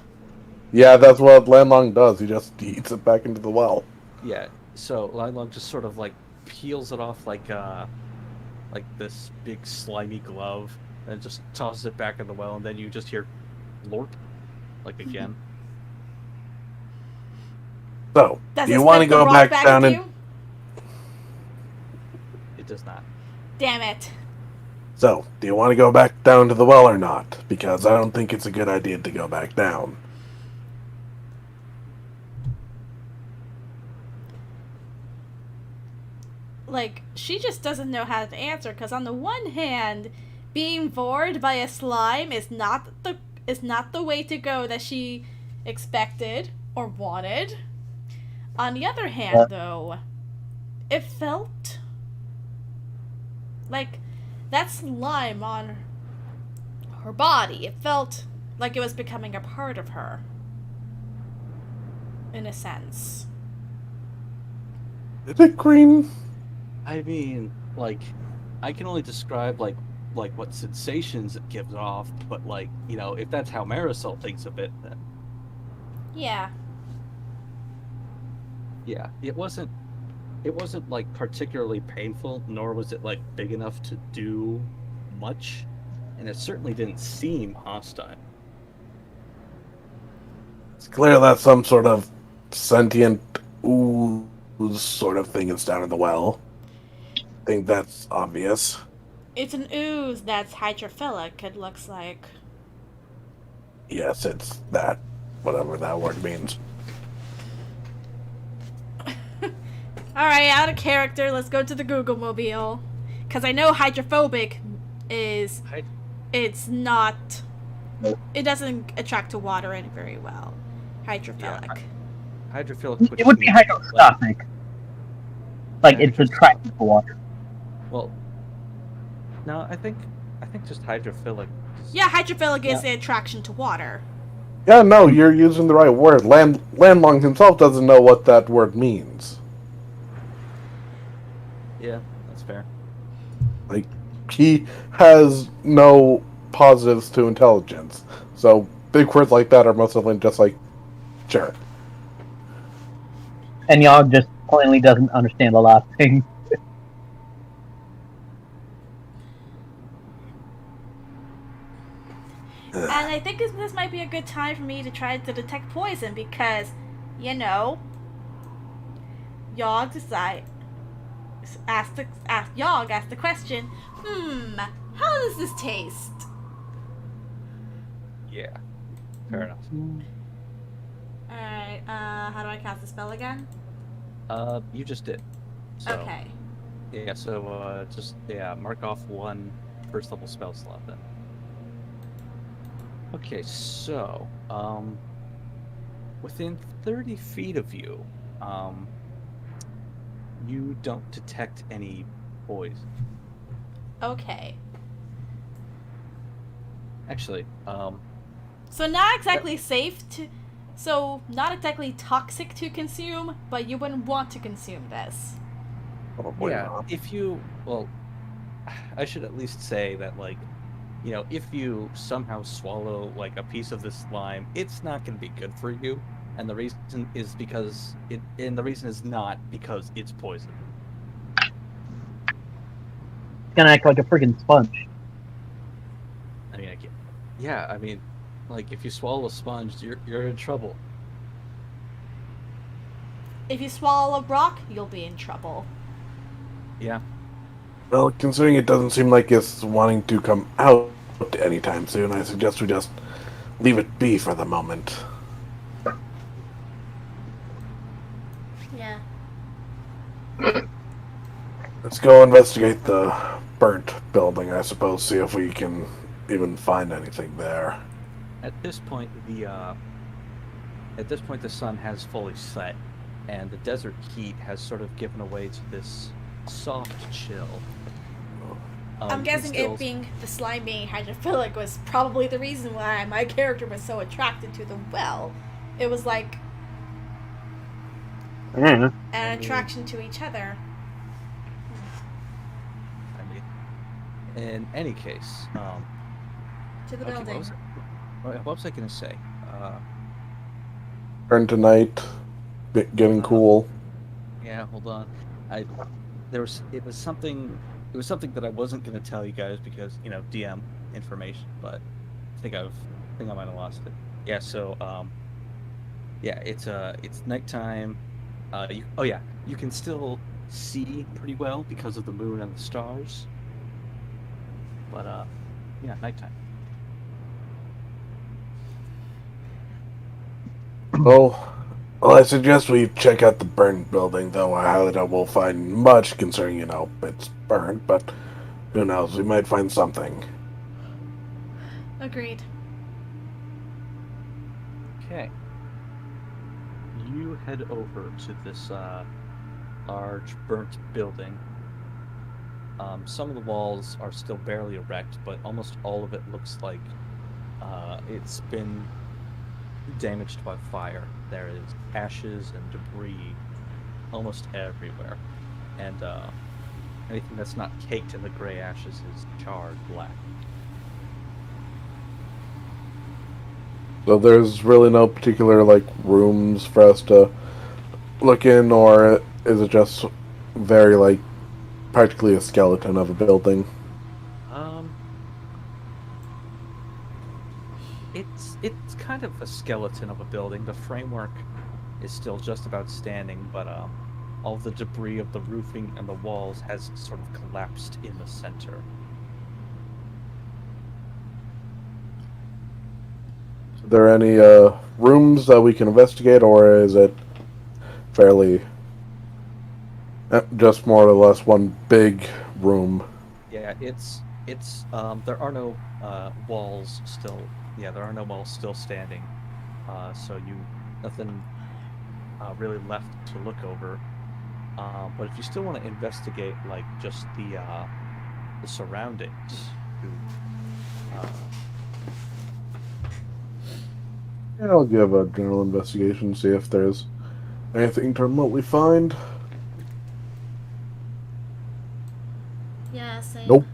Yeah, that's what Landlong does. He just eats it back into the well. Yeah, so Langlong just sort of like peels it off like this big slimy glove, and just tosses it back in the well, and then you just hear "lorp," like again. So, Does do it you want to spit the go rock back down at and... you? It does not. Damn it. So, do you want to go back down to the well or not? Because I don't think it's a good idea to go back down. Like, she just doesn't know how to answer, because on the one hand, being bored by a slime is not the way to go that she expected or wanted. On the other hand, though, it felt like that slime on her body. It felt like it was becoming a part of her, in a sense. Is it green? I mean, like, I can only describe like what sensations it gives off, but like, you know, if that's how Marisol thinks of it, then Yeah. yeah, it wasn't like particularly painful, nor was it like big enough to do much, and it certainly didn't seem hostile. It's clear that some sort of sentient ooze sort of thing is down in the well. I think that's obvious. It's an ooze that's hydrophilic, it looks like. Yes, it's that. Whatever that word means. Alright, out of character, let's go to the Google Mobile. Because I know hydrophobic is... It's not... It doesn't attract to water in very well. Hydrophilic. Yeah, hydrophilic. It would be hydrostatic. Like, it's attracted to water. Well, no, I think just hydrophilic. Yeah, hydrophilic is the attraction to water. Yeah, no, you're using the right word. Landlong himself doesn't know what that word means. Yeah, that's fair. Like, he has no positives to intelligence. So, big words like that are most often just like, sure. And Yog just plainly doesn't understand a lot of things. And I think this might be a good time for me to try to detect poison because, you know, Yog asked the question, how does this taste? Yeah, fair enough. Alright, how do I cast the spell again? You just did. So, Okay. Yeah, so just mark off one first level spell slot then. Okay, so within 30 feet of you, you don't detect any poison. Okay. Actually, So not exactly safe to... So, not exactly toxic to consume, but you wouldn't want to consume this. Probably yeah, not. if you, well, I should at least say that, like, you know, if you somehow swallow, like, a piece of this slime, it's not going to be good for you, and the reason is because the reason is not because it's poison. It's gonna act like a friggin' sponge. I mean, I mean, like, if you swallow a sponge, you're in trouble. If you swallow a rock, you'll be in trouble. Yeah. Well, considering it doesn't seem like it's wanting to come out anytime soon, I suggest we just leave it be for the moment. Yeah. Let's go investigate the burnt building, I suppose, see if we can even find anything there. At this point, the sun has fully set, and the desert heat has sort of given away to this soft chill. I'm You can guessing still- it being the slime being hydrophilic was probably the reason why my character was so attracted to the well. It was like Yeah. an attraction to each other. I mean, in any case, To the okay, building. what was I going to say? Burn tonight, getting cool. Yeah, hold on. It was something that I wasn't going to tell you guys because, DM information, but I think I might have lost it. Yeah, so it's nighttime. You can still see pretty well because of the moon and the stars. But nighttime. Well, I suggest we check out the burnt building, though I highly doubt we'll find much concerning, it's burnt, but who knows, we might find something. Agreed. Okay. You head over to this large burnt building. Some of the walls are still barely erect, but almost all of it looks like it's been damaged by fire. There is ashes and debris almost everywhere, and anything that's not caked in the gray ashes is charred black. So there's really no particular, rooms for us to look in, or is it just very, practically a skeleton of a building? It's kind of a skeleton of a building. The framework is still just about standing, but all the debris of the roofing and the walls has sort of collapsed in the center. Are there any rooms that we can investigate, or is it fairly just more or less one big room? Yeah, it's there are no walls still. Yeah, there are no walls still standing. So nothing really left to look over. But if you still want to investigate, just the surroundings, Yeah, I'll give a general investigation, see if there's anything to remotely find. Yeah, same. Nope.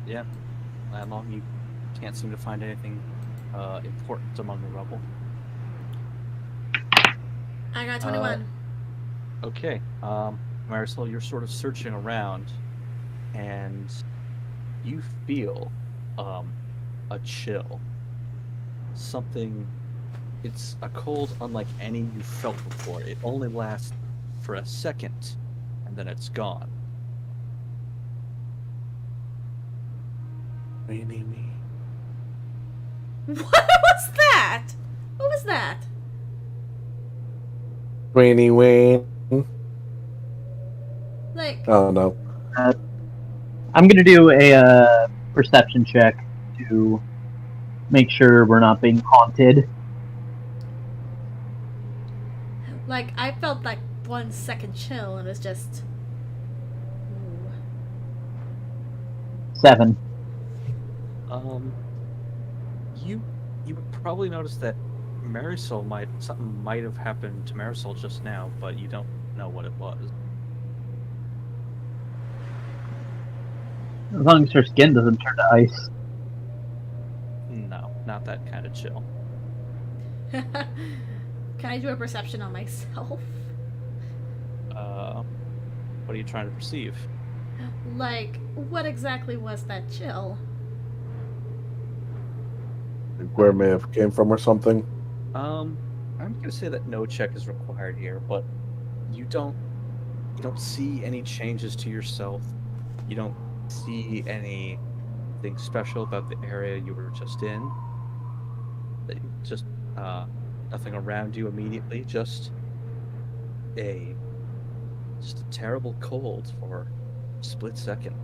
Yeah, that long you can't seem to find anything important among the rubble. I got 21. Okay, Marisol, you're sort of searching around, and you feel a chill. Something. It's a cold unlike any you felt before. It only lasts for a second, and then it's gone. Me. What was that? What was that? Weenie Wayne. Like, Oh, no. I'm gonna do a perception check to make sure we're not being haunted. I felt like 1 second chill and it was just. Ooh. 7. You would probably notice that something might have happened to Marisol just now, but you don't know what it was. As long as her skin doesn't turn to ice. No, not that kind of chill. Can I do a perception on myself? What are you trying to perceive? What exactly was that chill? Where it may have came from or something. I'm gonna say that no check is required here, but you don't see any changes to yourself. You don't see anything special about the area you were just in. Just Nothing around you immediately, just a terrible cold for a split second.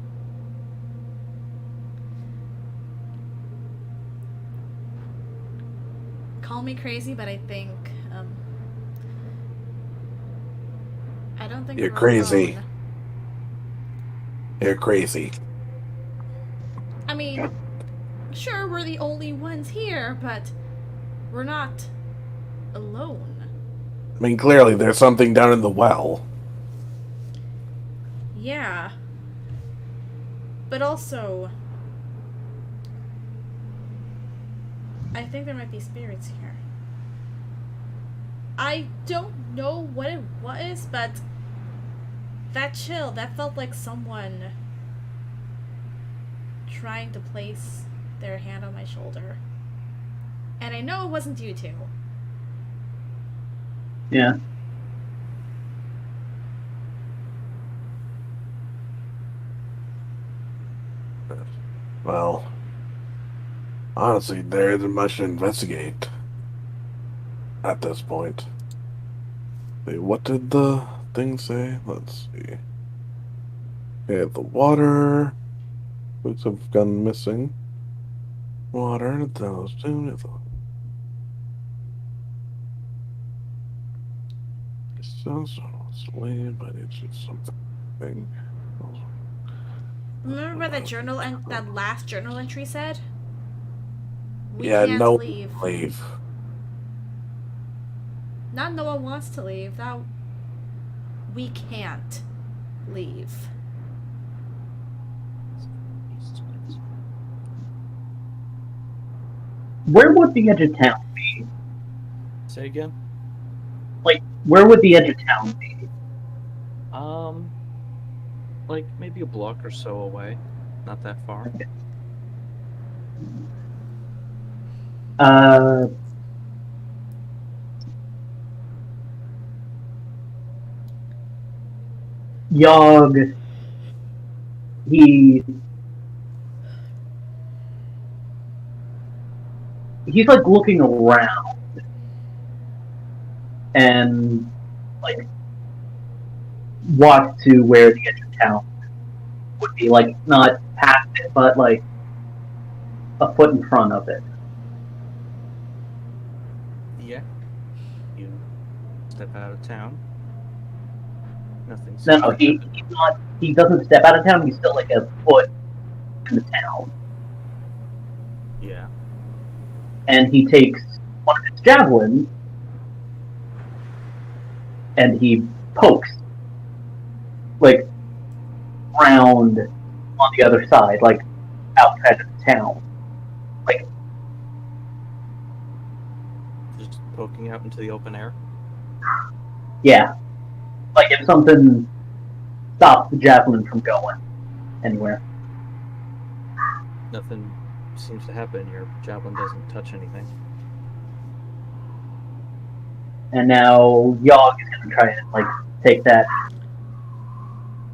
Call me crazy, but I think I don't think You're we're crazy. alone. You're crazy. I mean, sure, we're the only ones here, but we're not alone. I mean, clearly there's something down in the well. Yeah. But also, I think there might be spirits here. I don't know what it was, but that chill, that felt like someone trying to place their hand on my shoulder. And I know it wasn't you two. Yeah. Well, honestly, there isn't much to investigate at this point. Wait, what did the thing say? Let's see. Okay, the water. Books have gone missing. Water, those two. Slave, but it's just something. Remember what that journal and that last journal entry said? We Yeah, can't no leave. leave. Not no one wants to leave. That we can't leave. Where would the edge of town be? Say again? Like, where would the edge of town be? Like maybe a block or so away. Not that far. Yogg, he's like looking around and like walks to where the edge of town would be, like not past it, but like a foot in front of it. Yeah. You step out of town. Nothing. No, he's not. He doesn't step out of town. He's still like a foot in the town, Yeah. and he takes one of his javelins and he pokes like round on the other side, like outside of the town. Like, Just poking out into the open air. yeah, like if something stops the javelin from going anywhere. Nothing seems to happen. Your javelin doesn't touch anything. And now Yogg is gonna try and like take that,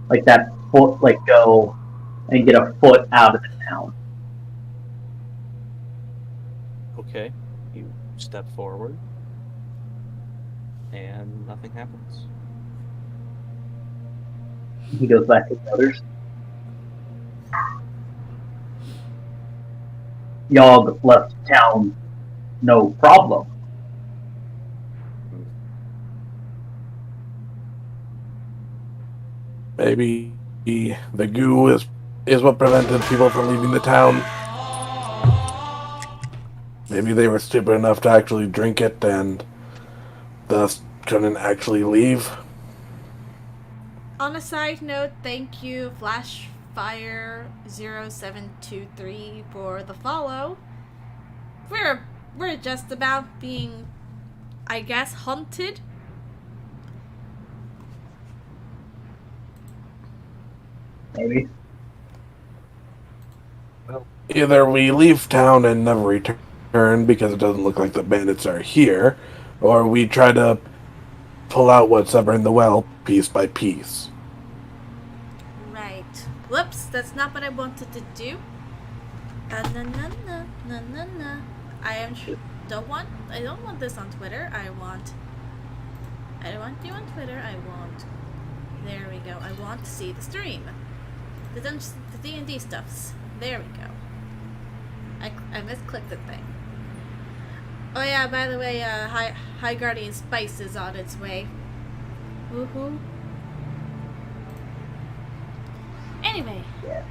like that foot, like go and get a foot out of the town. Okay. You step forward. And nothing happens. He goes back to the others. Yogg left town, no problem. Maybe the goo is what prevented people from leaving the town. Maybe they were stupid enough to actually drink it and thus couldn't actually leave. On a side note, thank you, Flashfire0723, for the follow. We're just about being, I guess, hunted. Maybe. Well, either we leave town and never return because it doesn't look like the bandits are here, or we try to pull out what's ever in the well piece by piece. Right. Whoops, that's not what I wanted to do. No. I am don't want this on Twitter. I don't want you on Twitter. There we go. I want to see the stream. The D&D stuffs. There we go. I misclicked the thing. Oh yeah, by the way, High Guardian Spice is on its way. Woohoo. Anyway. Yeah.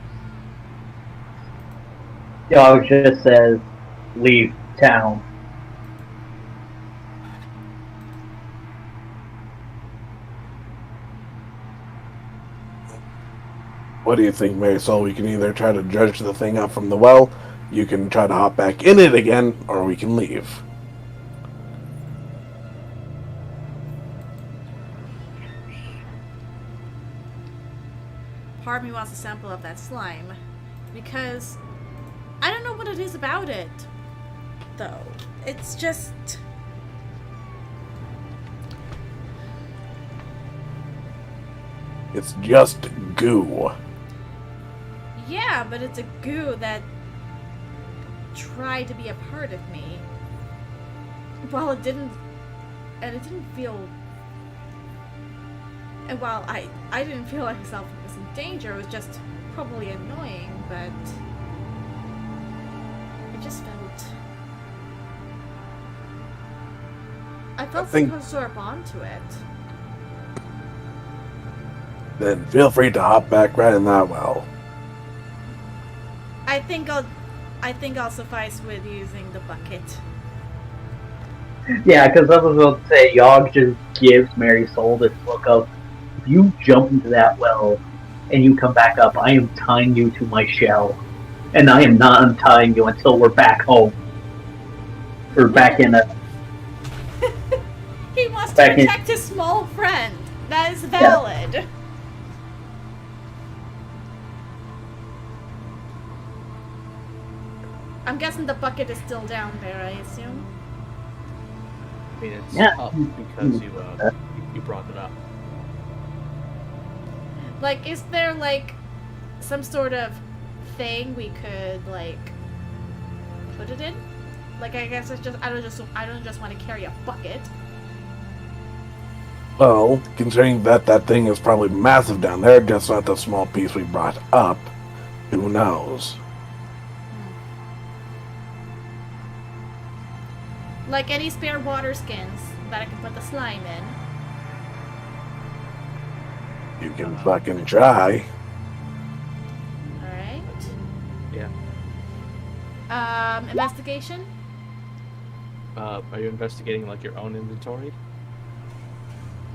Dog just says, leave town. What do you think, Marisol? We can either try to dredge the thing up from the well, you can try to hop back in it again, or we can leave. Part of me wants a sample of that slime. Because I don't know what it is about it, though. It's just... It's just goo. Yeah, but it's a goo that tried to be a part of me. Well, it didn't feel... And while I didn't feel like myself was in danger, it was just probably annoying, but... It just felt... I felt supposed to absorb onto it. Then feel free to hop back right in that well. I think I'll suffice with using the bucket. Yeah, because I was going to say, Yogg just gives Marisol this look of, if you jump into that well and you come back up, I am tying you to my shell. And I am not untying you until we're back home. Or back in a... He wants to protect his small friend. That is valid. Yeah. I'm guessing the bucket is still down there, I assume? I mean, it's up because you brought it up. Like, is there, like, some sort of thing we could, like, put it in? Like, I guess it's just, I don't just want to carry a bucket. Well, considering that thing is probably massive down there, just not the small piece we brought up, who knows? Like any spare water skins that I can put the slime in. You can fucking try. Alright. Yeah. Investigation? Are you investigating, like, your own inventory?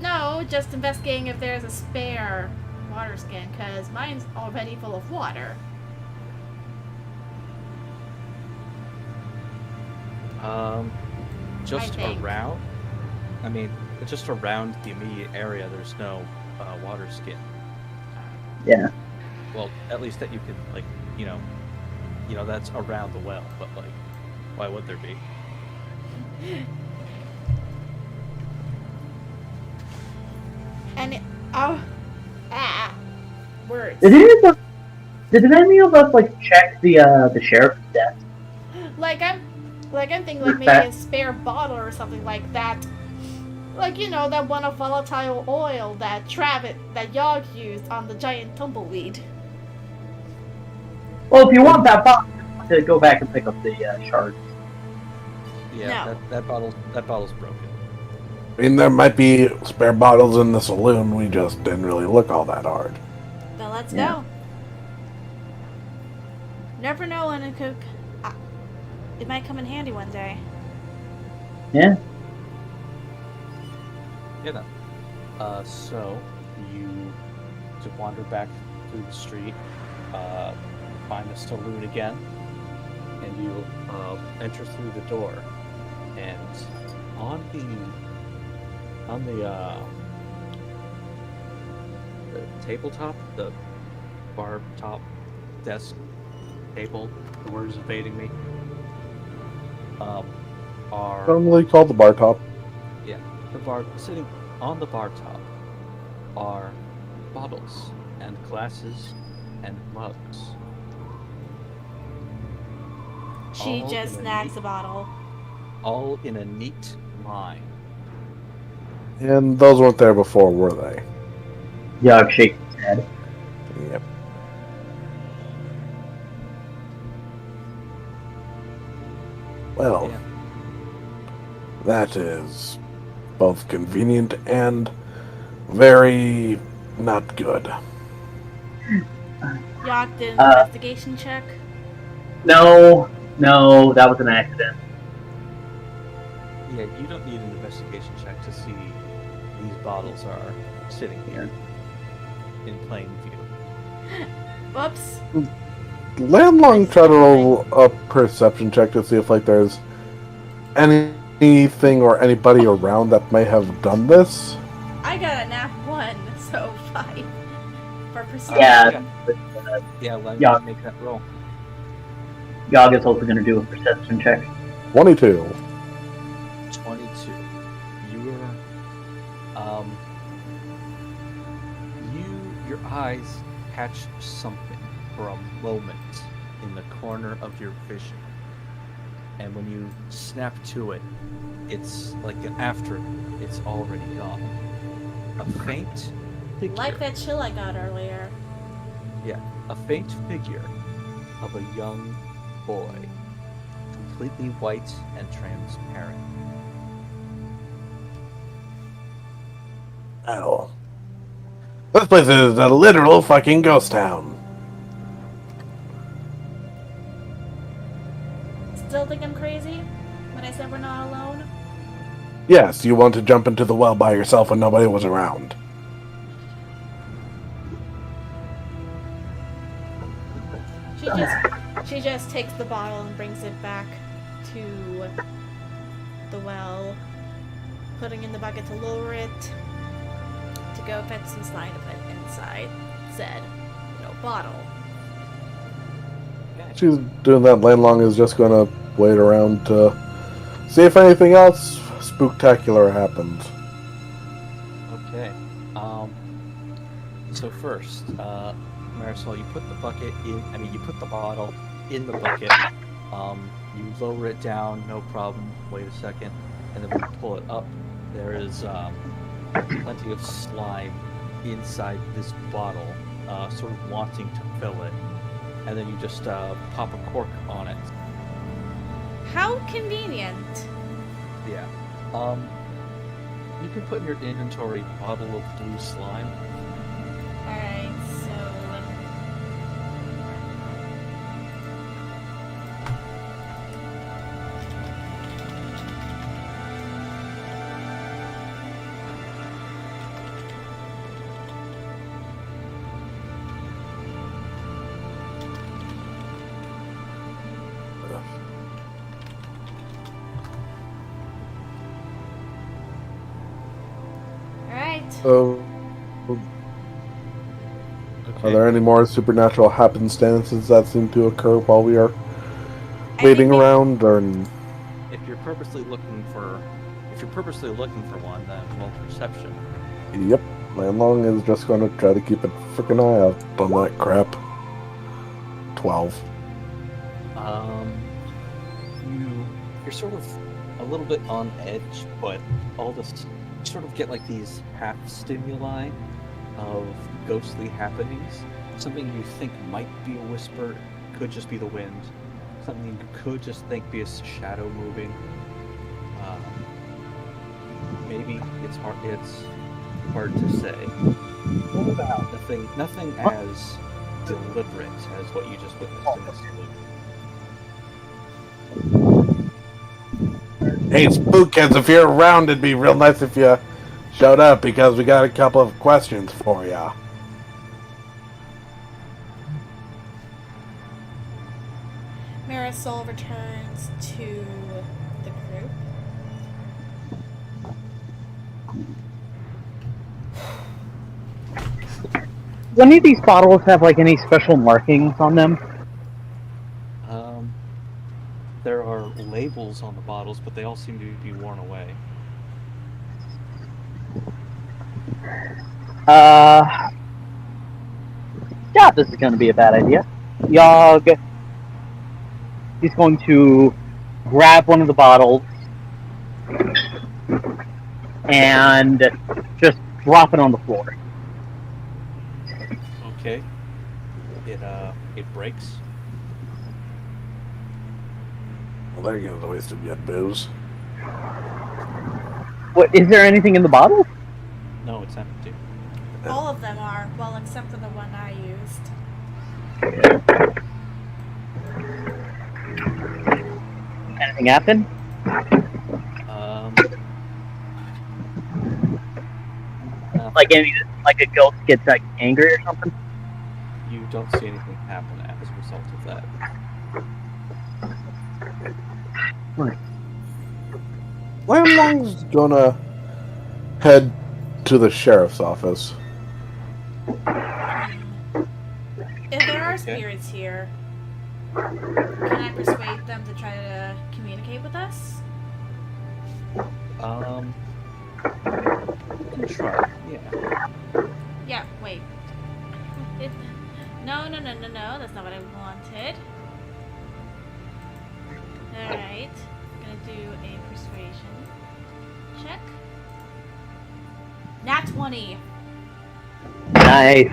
No, just investigating if there's a spare water skin, because mine's already full of water. Just around? I mean, just around the immediate area, there's no water skin. Yeah. Well, at least that you could, like, you know, that's around the well, but, like, why would there be? And words. Did any of us like check the sheriff's desk? Like I'm thinking like maybe a spare bottle or something like that. Like, you know, that one of volatile oil that Yogg used on the giant tumbleweed. Well, if you want that bottle, to go back and pick up the shards. Yeah, no. that bottle's broken. I mean, there might be spare bottles in the saloon. We just didn't really look all that hard. Well, let's go. Never know when it might come in handy one day. Yeah. Yeah. So you to wander back through the street, find the saloon again, and you enter through the door, and on the tabletop, the bar top desk table, the word is evading me, are normally called the bar top. Yeah, the bar, sitting on the bar top are bottles and glasses and mugs. She just snacks a bottle. all in a neat line. And those weren't there before, were they? Yog shakes his head. Yep. Well, Yeah. that is both convenient and very not good. Yog did an investigation check. No, that was an accident. Yeah, you don't need an investigation check to see these bottles are sitting here in plain view. Whoops. Landlong try to roll a perception check to see if like there's anything or anybody around that may have done this. I got a nat 1, so 5 for perception. Yeah. Yeah, let Yeah. me make that roll. Yog is also going to do a perception check. 22. 22. Your eyes catch something for a moment in the corner of your vision. And when you snap to it, it's like after it's already gone. A faint figure. Like that chill I got earlier. Yeah, a faint figure of a young boy, completely white and transparent. Oh. This place is a literal fucking ghost town. Still think I'm crazy when I said we're not alone? Yes, you want to jump into the well by yourself when nobody was around. She just takes the bottle and brings it back to the well, putting in the bucket to lower it, to go fetch some slime to put inside said, bottle. She's doing that. Landlong is just going to wait around to see if anything else spooktacular happens. Okay. So first, Marisol, you put the bucket in. You put the bottle in the bucket. You lower it down, no problem. Wait a second, and then when you pull it up, there is plenty of slime inside this bottle, sort of wanting to fill it. And then you just pop a cork on it. How convenient. Yeah. You can put in your inventory bottle of blue slime. Alright, so... Alright. So, are there any more supernatural happenstances that seem to occur while we are waiting around? Or If you're purposely looking for one, then roll perception. yep, Landlong is just going to try to keep a freaking eye out on that crap. 12. You're sort of a little bit on edge, but all this you sort of get like these half stimuli of ghostly happenings. Something you think might be a whisper could just be the wind. Something you could just think be a shadow moving. Maybe it's hard. It's hard to say. Nothing as deliberate as what you just witnessed in this loop. Hey, Spookheads, if you're around, it'd be real nice if you showed up, because we got a couple of questions for ya. Marisol returns to the group. Do any of these bottles have like any special markings on them? There are labels on the bottles, but they all seem to be worn away. Yeah, this is going to be a bad idea. Yog, he's going to grab one of the bottles and just drop it on the floor. Okay. It breaks. Well, there goes a waste of good booze. What, is there anything in the bottle? No, it's empty. All of them are, well, except for the one I used. Anything happen? Nothing. Like a ghost gets like angry or something? You don't see anything happen as a result of that. Landlong's gonna head to the sheriff's office. If there are spirits here, can I persuade them to try to communicate with us? You can try. Yeah. Yeah, wait. No, that's not what I wanted. Alright. Gonna do a persuasion check. Nat 20. Nice.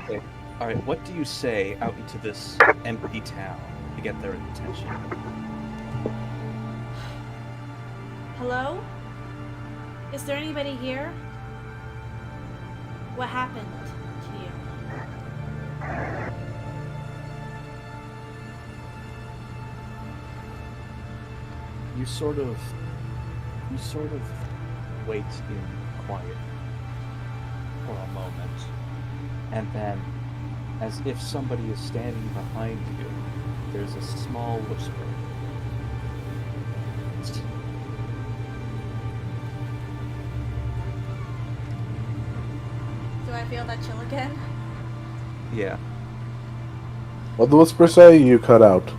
All right. What do you say out into this empty town to get their attention? Hello? Is there anybody here? What happened to you? You sort of wait in quiet for a moment, and then, as if somebody is standing behind you, there's a small whisper. Do I feel that chill again? Yeah. What'd the whisper say? You cut out.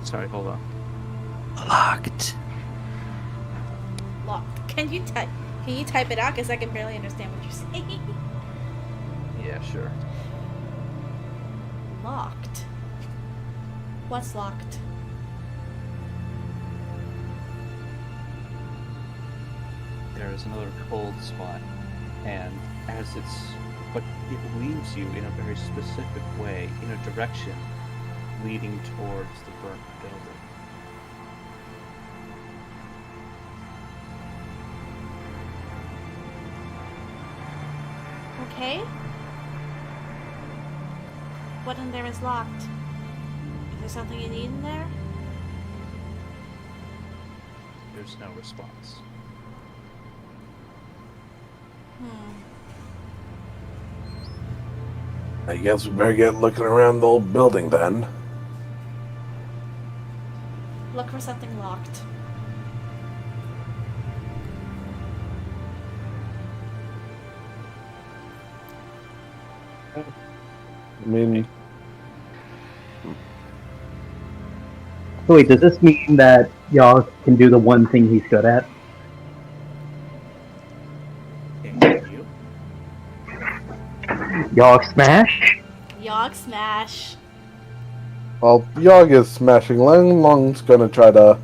Sorry, hold on. Locked. Locked. Can you type it out? Because I can barely understand what you're saying. Yeah, sure. Locked. What's locked? There is another cold spot, and but it leads you in a very specific way, in a direction leading towards the burnt building. Okay. What in there is locked? Is there something you need in there? There's no response. I guess we better get looking around the old building then. Look for something locked. I mean, So wait, does this mean that y'all can do the one thing he's good at? And you? Y'all smash? Yogg smash. while Yogg is smashing, Long's gonna try to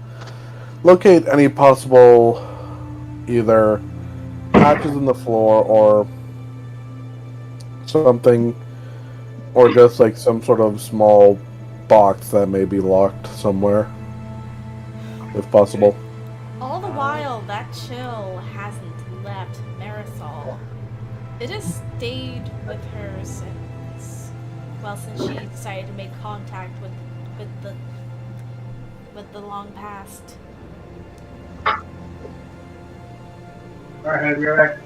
locate any possible either patches in the floor or something, or just like some sort of small box that may be locked somewhere, if possible. All the while, that chill hasn't left Marisol. It has stayed with her since she decided to make contact with the long past. Alright, we're back.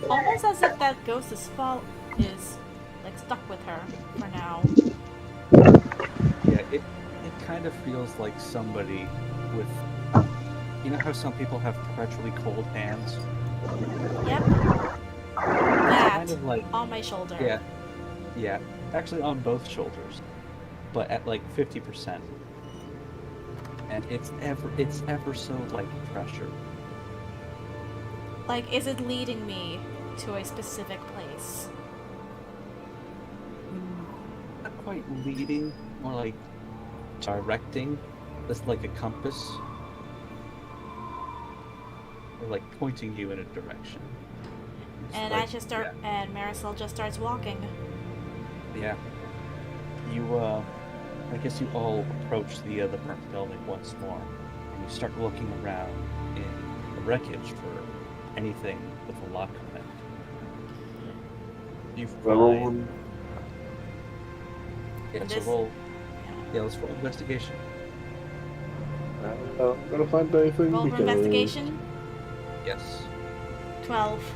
Almost as if that ghost is like stuck with her for now. Yeah, it kind of feels like somebody with... You know how some people have perpetually cold hands? Yep. That Kind of like... on my shoulder. Yeah. Actually on both shoulders. But at like 50%. And it's ever so like pressure. Like, is it leading me to a specific place? Not quite leading, more like directing. It's like a compass. like pointing you in a direction. It's And like, I just start, and Marisol just starts walking. Yeah. You, I guess you all approach the burnt building once more, and you start looking around in the wreckage for anything with a lock on it. You find... Yeah, so roll... Yeah, let's roll investigation. I'm not gonna find anything Roll for because... investigation. Yes. 12.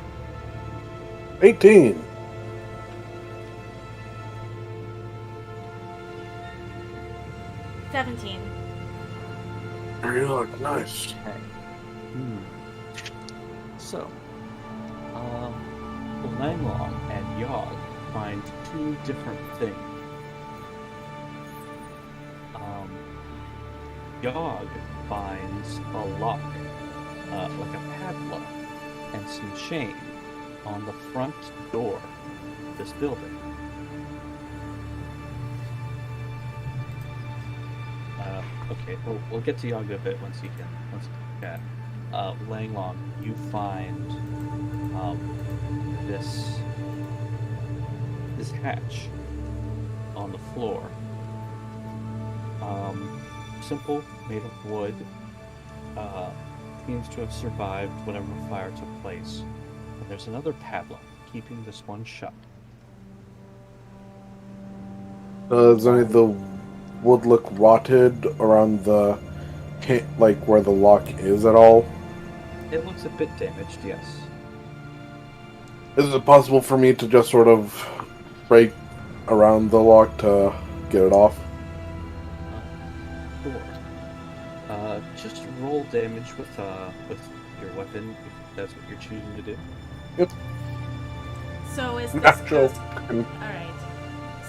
18! 17. You look nice. Okay. So, Langlong and Yogg find two different things. Yogg finds a lock, like a padlock, and some chain on the front door of this building. Okay, we'll get to Yogg in a bit once you can. Langlong, you find this hatch on the floor. Simple, made of wood. Seems to have survived whatever fire took place. And there's another padlock keeping this one shut. Does any of the wood look rotted around the like where the lock is at all? It looks a bit damaged, yes. Is it possible for me to just sort of break around the lock to get it off? Sure. Just roll damage with your weapon if that's what you're choosing to do. Yep. So is this Natural. Alright.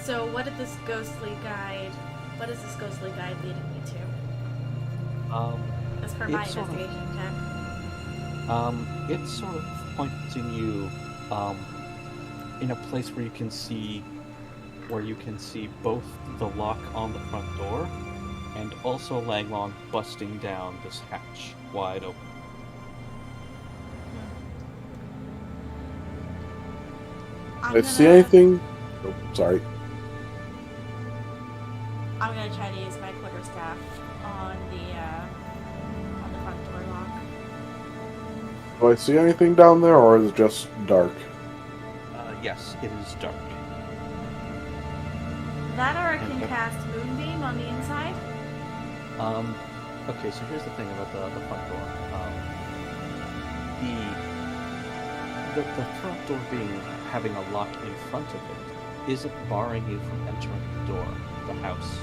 So what is this ghostly guide leading me to? As per my it's sort of- investigation check. It's sort of pointing you in a place where you can see both the lock on the front door and also Langlong busting down this hatch wide open. Did I see anything? Oh, sorry. I'm gonna try to use my clicker staff on the front door lock. Do I see anything down there, or is it just dark? Yes, it is dark. That or I can cast Moonbeam on the inside. Okay, so here's the thing about the front door. The front door having a lock in front of it isn't barring you from entering the door, the house.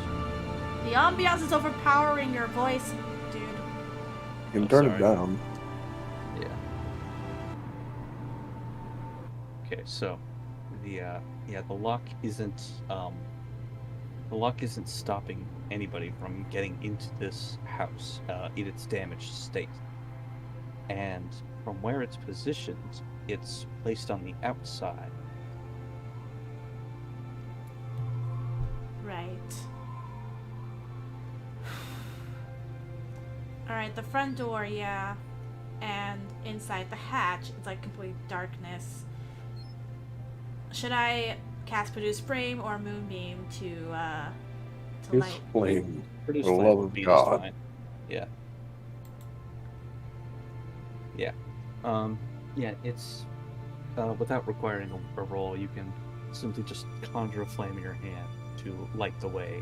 The ambiance is overpowering your voice, dude. You can I'm turn sorry. it down. Yeah. Okay, so the lock isn't stopping anybody from getting into this house in its damaged state. And from where it's positioned, it's placed on the outside. Right. Alright, the front door, yeah. And inside the hatch, it's like complete darkness. Should I cast Produce Flame or Moonbeam to It's light? flame. Produce For the flame love would of be God. just fine. Yeah. Yeah. Yeah, it's without requiring a roll, you can simply just conjure a flame in your hand to light the way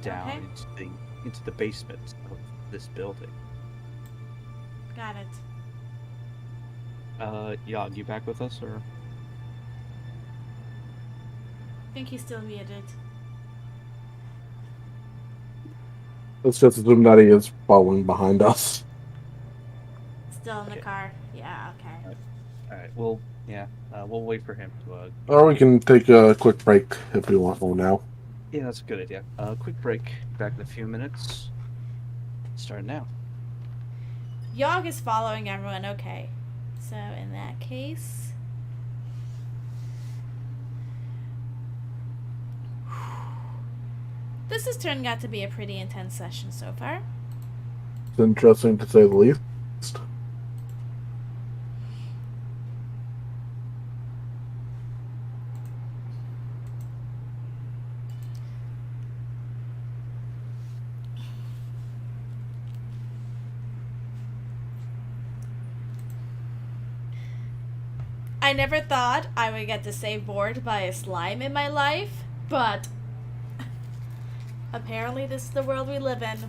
down Okay. into the basement of this building. Got it. Yogg, you back with us, or? I think he's still muted. Let's just assume that he is following behind us. Still in the Okay. car. Yeah, okay. Alright, well, yeah, we'll wait for him to, Or we can take a quick break if we want one now. yeah, that's a good idea. Quick break, back in a few minutes. Start now. Yogg is following everyone, okay. So in that case... This is turning out to be a pretty intense session so far. It's interesting to say the least. I never thought I would get to say bored by a slime in my life, but apparently this is the world we live in.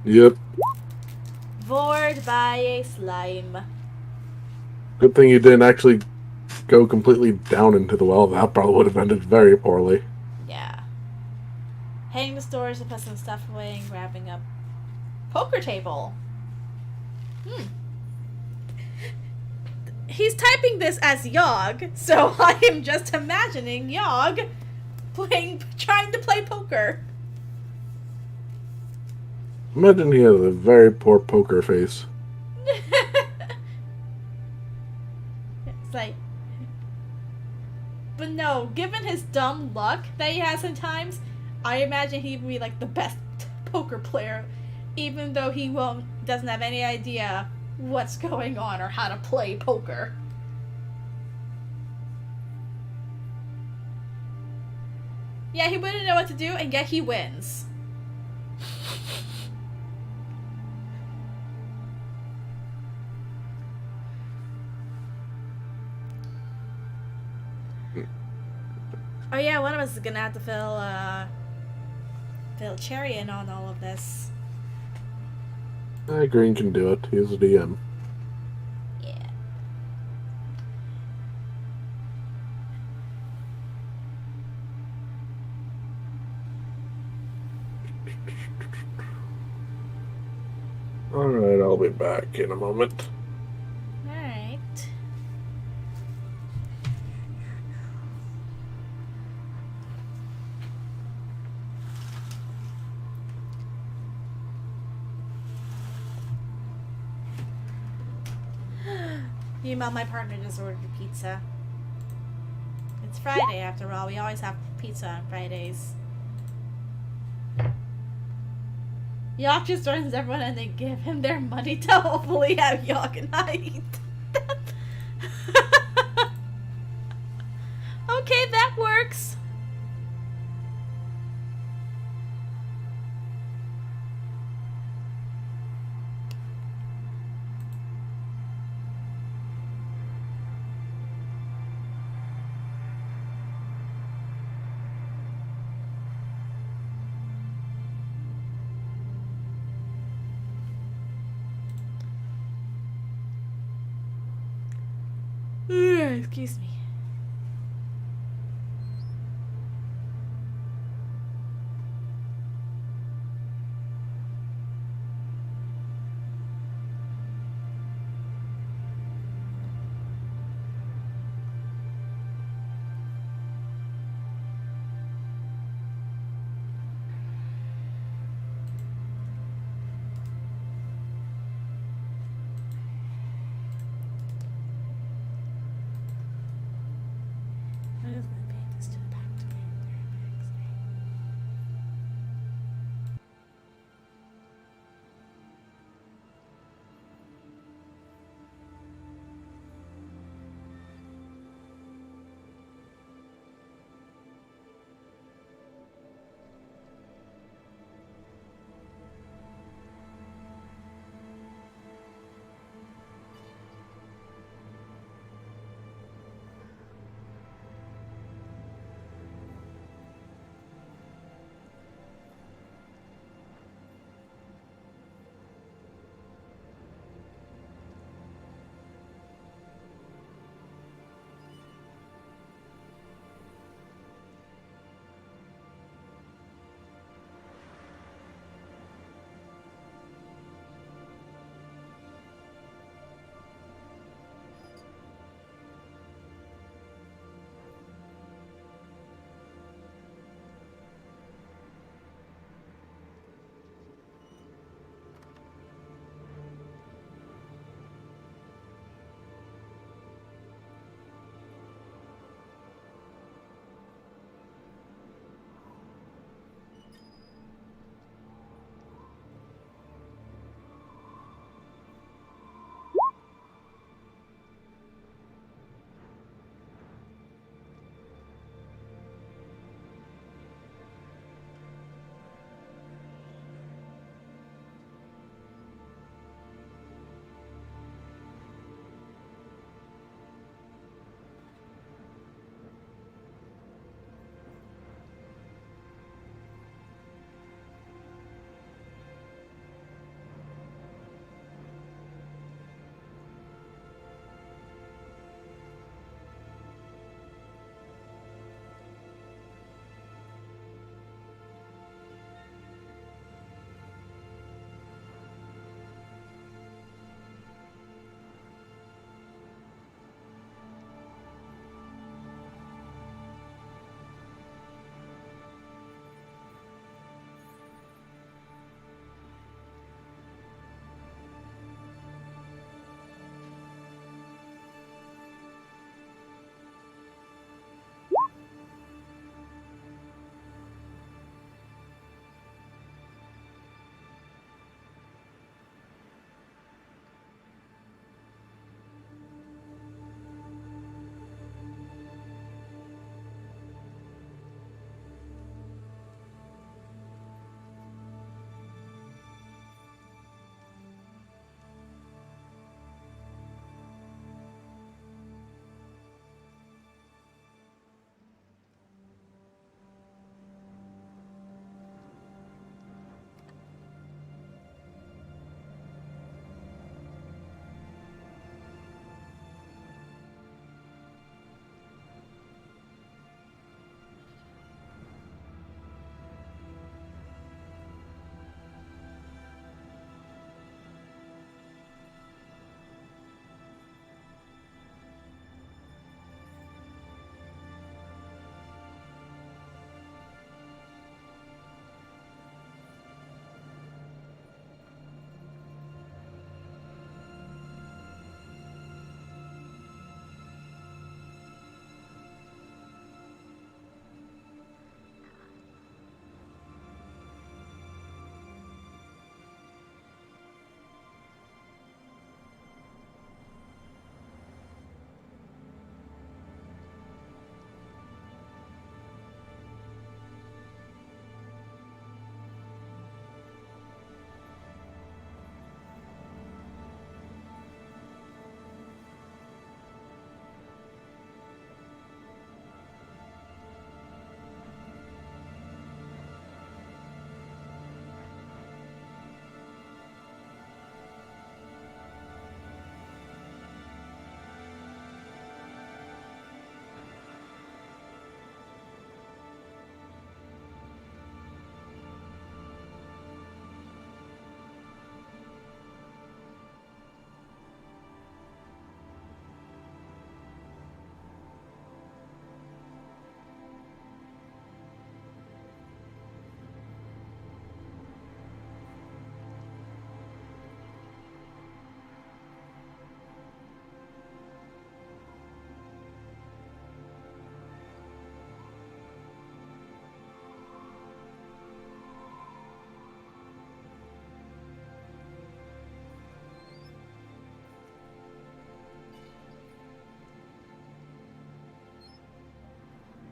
Yep. Bored by a slime. Good thing you didn't actually go completely down into the well. That probably would have ended very poorly. Yeah. Heading to stores to put some stuff away and grabbing a poker table. He's typing this as Yogg, so I am just imagining Yogg trying to play poker. Imagine he has a very poor poker face. It's like, but no, given his dumb luck that he has sometimes, I imagine he would be like the best poker player, even though he doesn't have any idea what's going on or how to play poker. Yeah, he wouldn't know what to do, and yet he wins. Oh yeah, one of us is gonna have to fill Cherry in on all of this. Green can do it. He's a DM. Yeah. Alright, I'll be back in a moment. Alright. Meanwhile, my partner just ordered pizza. It's Friday after all. We always have pizza on Fridays. Yogg just joins everyone and they give him their money to hopefully have Dragonite. Okay, that works. Excuse me.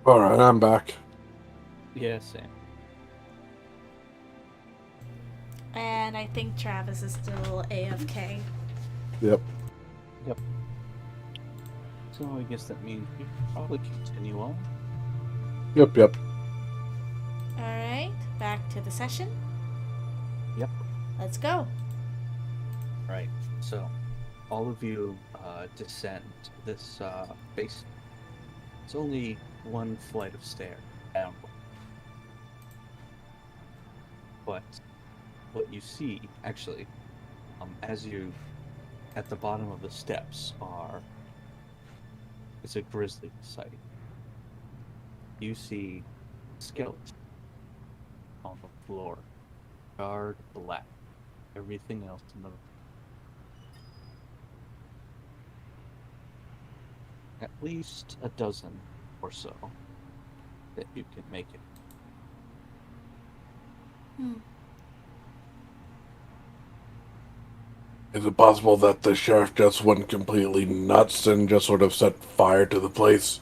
Alright, I'm back. Yeah, same. And I think Travis is still AFK. Yep. Yep. So I guess that means we probably continue on. Yep. Alright, back to the session. Yep. Let's go. Right. So, all of you descend this base. It's only one flight of stairs down. But what you see, actually, as you at the bottom of the steps it's a grisly sight. You see skeleton on the floor, guard black. Everything else in the at least a dozen or so that you can make it. Is it possible that the sheriff just went completely nuts and just sort of set fire to the place?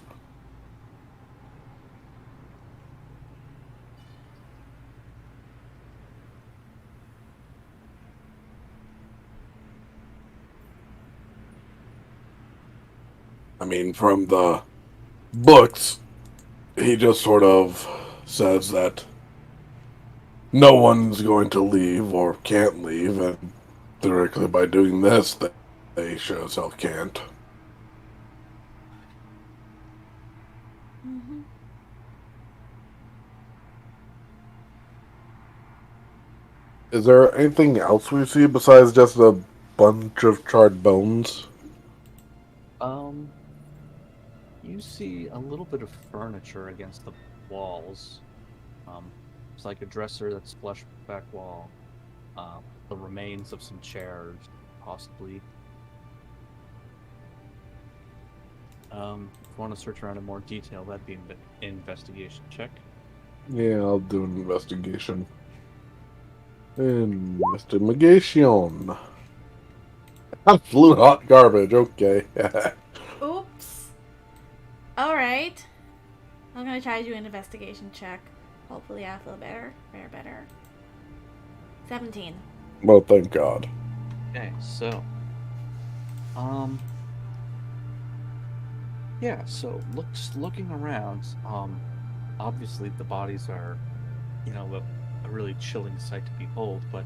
I mean, from the books, he just sort of says that no one's going to leave or can't leave, and directly by doing this, they sure as hell can't. Mm-hmm. Is there anything else we see besides just a bunch of charred bones? You see a little bit of furniture against the walls. It's like a dresser that's flush back wall. The remains of some chairs, possibly. If you want to search around in more detail, that'd be an investigation check. Yeah, I'll do an investigation. Investigation. Absolute hot garbage, okay. Oops. Alright. I'm gonna try to do an investigation check. Hopefully I'll feel better. Better. 17. Well, thank God. Okay, so, yeah, so looking around, obviously the bodies are, a really chilling sight to behold, but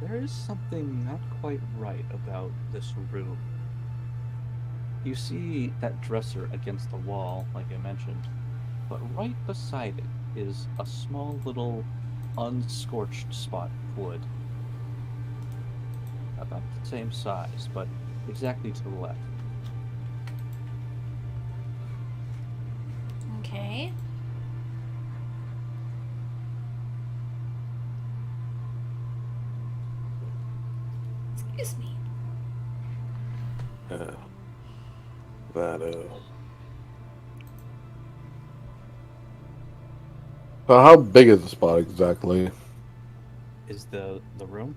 there is something not quite right about this room. You see that dresser against the wall, like I mentioned, but right beside it is a small little unscorched spot of wood. About the same size, but exactly to the left. Okay. Excuse me. So how big is the spot exactly? Is the room?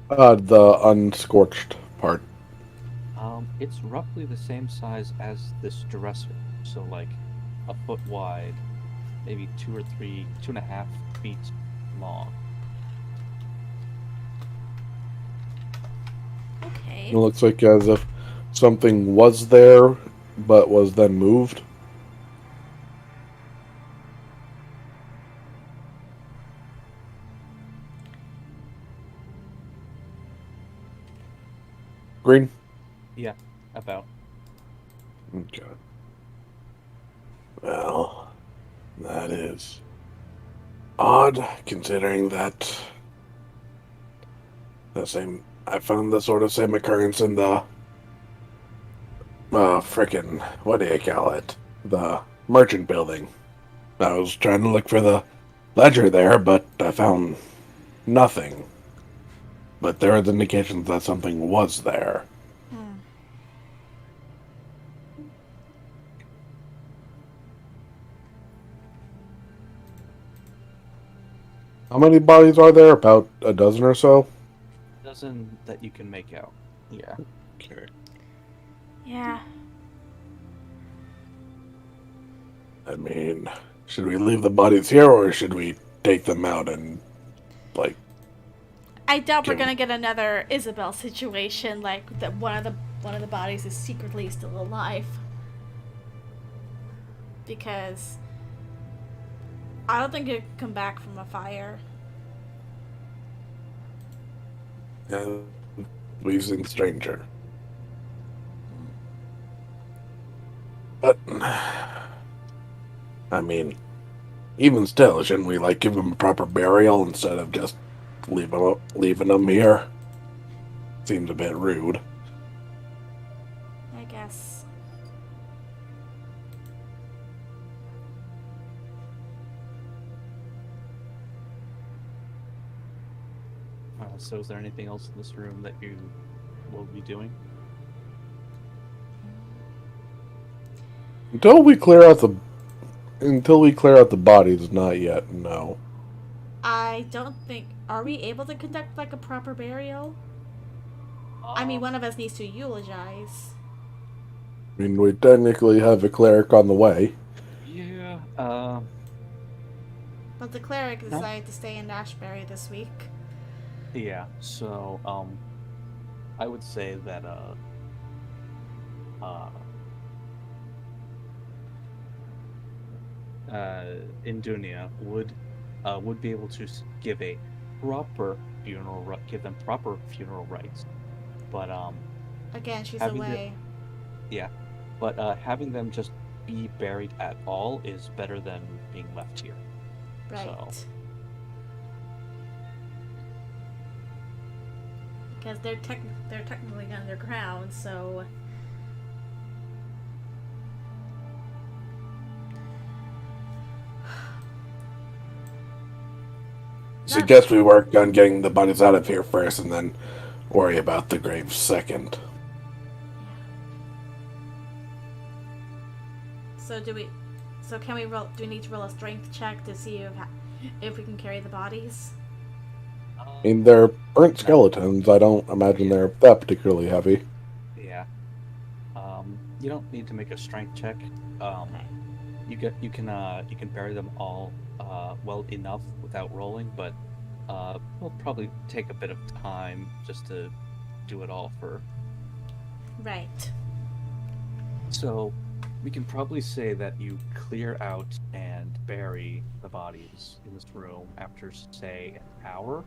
The unscorched part. It's roughly the same size as this dresser, so like a foot wide, maybe 2.5 feet long. Okay. It looks like as if something was there, but was then moved. Green? Yeah, about. Okay. Well, that is odd, considering that I found the sort of same occurrence in the frickin', what do you call it? The merchant building. I was trying to look for the ledger there, but I found nothing. But there are indications that something was there. How many bodies are there? About a dozen or so? Dozen that you can make out. Yeah. Okay. Yeah. I mean, should we leave the bodies here or should we take them out and, like, I doubt we're Give- gonna get another Isabel situation, like that one of the bodies is secretly still alive. Because I don't think it could come back from a fire. losing stranger? But, I mean, even still, shouldn't we, like, give them a proper burial instead of just leaving them here? Seems a bit rude. I guess. So is there anything else in this room that you will be doing? Until we clear out the bodies, not yet, no. I don't think. Are we able to conduct like a proper burial? I mean, one of us needs to eulogize. I mean, we technically have a cleric on the way. Yeah. But the cleric decided to stay in Ashbury this week. Yeah. So, I would say that Indunia would be able to give a proper give them proper funeral rites, but Again, she's having away. but having them just be buried at all is better than being left here. Right. So. Because they're technically underground, so. Suggest we work on getting the bodies out of here first and then worry about the graves second. So do we? So can we roll? Do we need to roll a strength check to see if we can carry the bodies? I mean, they're burnt skeletons. I don't imagine they're that particularly heavy. Yeah. You don't need to make a strength check. Okay. You can bury them all well enough without rolling, but it'll probably take a bit of time just to do it all for. Right. So we can probably say that you clear out and bury the bodies in this room after, say, an hour.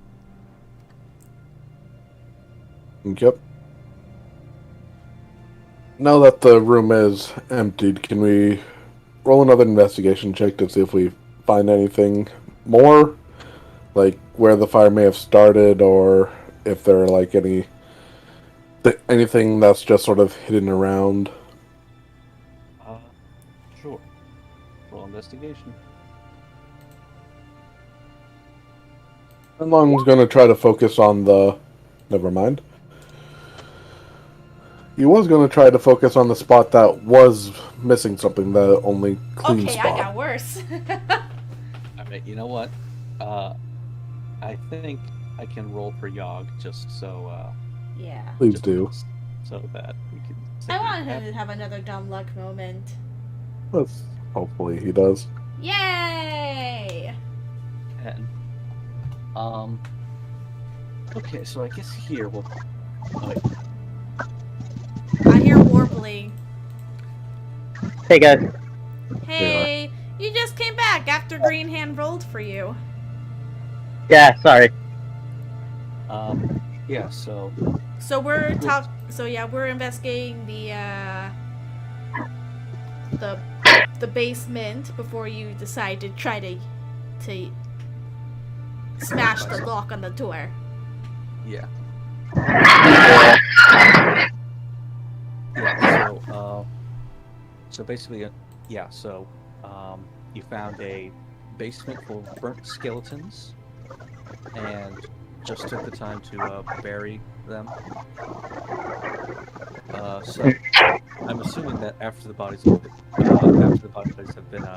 Yep. Now that the room is emptied, can we roll another investigation check to see if we find anything more? Like where the fire may have started, or if there are like anything that's just sort of hidden around. Sure. Roll investigation. And Long's going to try to focus on the... Never mind. He was going to try to focus on the spot that was missing something, the only clean Okay, spot. I got worse. I mean, you know what? I think I can roll for Yogg just so. Yeah. Please just do. So that we can. I want him to have another dumb luck moment. Let's, hopefully he does. Yay! 10. Okay, so I guess here we'll. Oh, wait. I hear warbling. Hey guys. Hey, you just came back after Green Hand rolled for you. Yeah, sorry. Yeah. So. So we're we're investigating the basement before you decide to try to smash the lock on the door. Yeah. Yeah. So basically, yeah. So, you found a basement full of burnt skeletons, and just took the time to bury them. So I'm assuming that after the bodies have been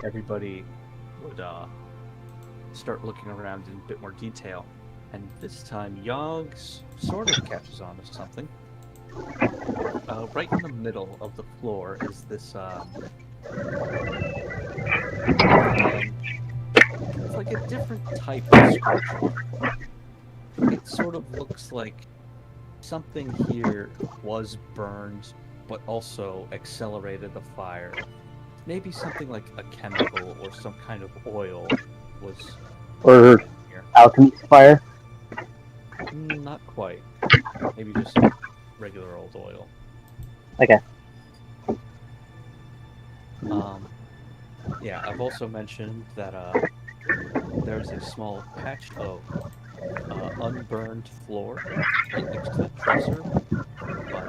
everybody would start looking around in a bit more detail, and this time Yogg sort of catches on to something. Right in the middle of the floor is this it's like a different type of scorch. It sort of looks like something here was burned, but also accelerated the fire. Maybe something like a chemical or some kind of oil was Or here. alchemy's fire? Not quite. Maybe just regular old oil. Okay. Yeah, I've also mentioned that there's a small patch of unburned floor right next to the dresser, but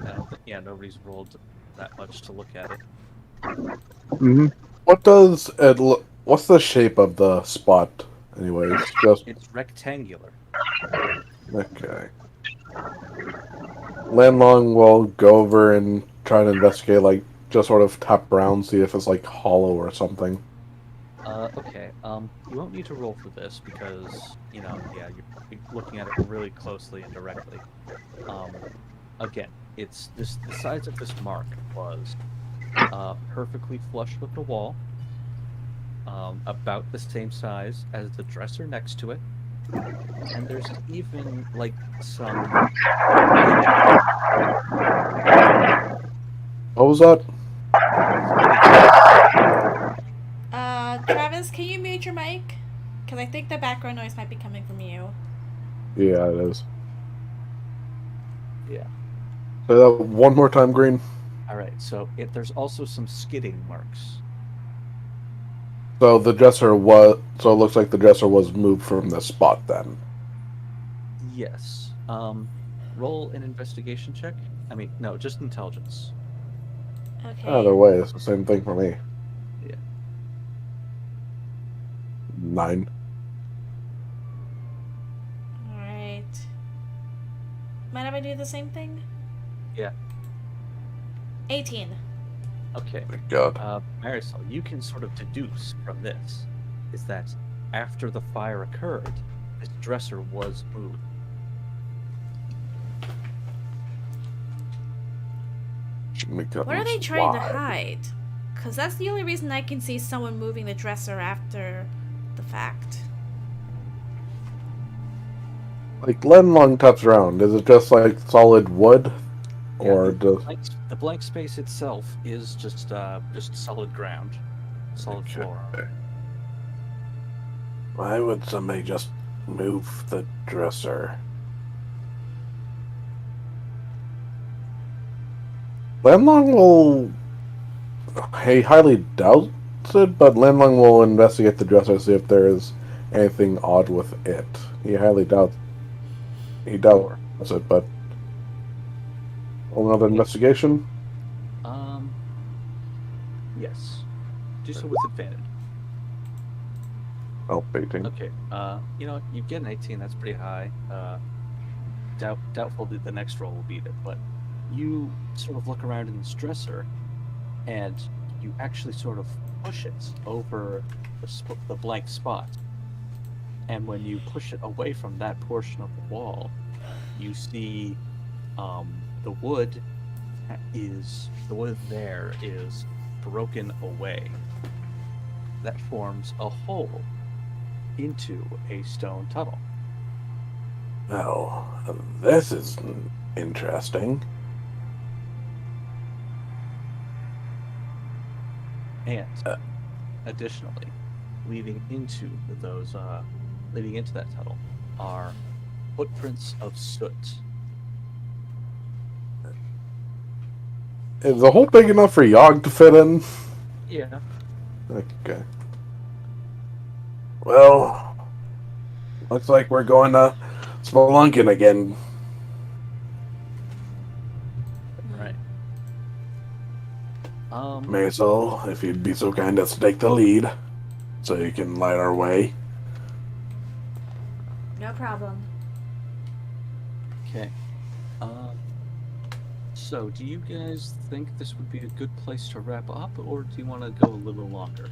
I don't think, yeah, nobody's rolled that much to look at it. Mm-hmm. What does it look? What's the shape of the spot, anyways? Just It's rectangular. okay. Landlong will go over and try to investigate, like just sort of tap around, see if it's like hollow or something. Okay. You won't need to roll for this because, yeah, you're looking at it really closely and directly. Again, it's this. The size of this mark was perfectly flush with the wall, about the same size as the dresser next to it, and there's even like some. What was that? Travis, can you mute your mic? Because I think the background noise might be coming from you. Yeah, it is. Yeah. Say that one more time, Green. All right. So there's also some skidding marks. So the dresser was. So it looks like the dresser was moved from the spot then. Yes. Roll an investigation check. I mean, no, just intelligence. Okay. Either way, it's the same thing for me. Yeah. 9. Alright. Mind if I do the same thing? Yeah. 18. Okay. My God. Marisol, you can sort of deduce from this is that after the fire occurred, this dresser was moved. What are they trying to hide? Because that's the only reason I can see someone moving the dresser after the fact. Like Lenlong taps around. Is it just like solid wood, Yeah, or the does? the blank space itself is just solid ground, solid Okay. floor. Why would somebody just move the dresser? Landlong will. He highly doubts it, but Landlong will investigate the dresser to see if there is anything odd with it. He highly doubts. He doubts it, but. Another investigation? Yes. Do so with advantage. Oh, 18. Okay. You get an 18. That's pretty high. Doubtful that the next roll will beat it, but you sort of look around in this dresser, and you actually sort of push it over the blank spot. And when you push it away from that portion of the wall, you see the wood there is broken away. That forms a hole into a stone tunnel. Oh, this is interesting. And additionally, leading into that tunnel are footprints of soot. Is the hole big enough for Yogg to fit in? Yeah. Okay. Well, looks like we're going to spelunking again. Right. Maisel, if you'd be so kind as to take the lead, so you can light our way. No problem. Okay. So, do you guys think this would be a good place to wrap up, or do you want to go a little longer?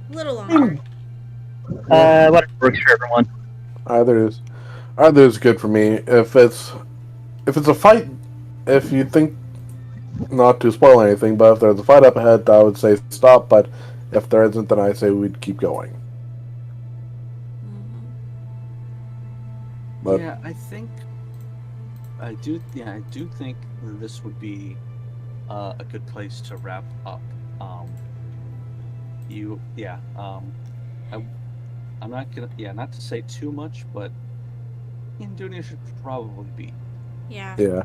A little longer. Whatever works for everyone. Either is good for me. If it's if it's a fight, if you think not to spoil anything, but if there's a fight up ahead, I would say stop. But if there isn't, then I say we'd keep going. Mhm. But Yeah, I do think this would be a good place to wrap up. I'm not gonna, not to say too much, but Indonesia should probably be. Yeah. yeah,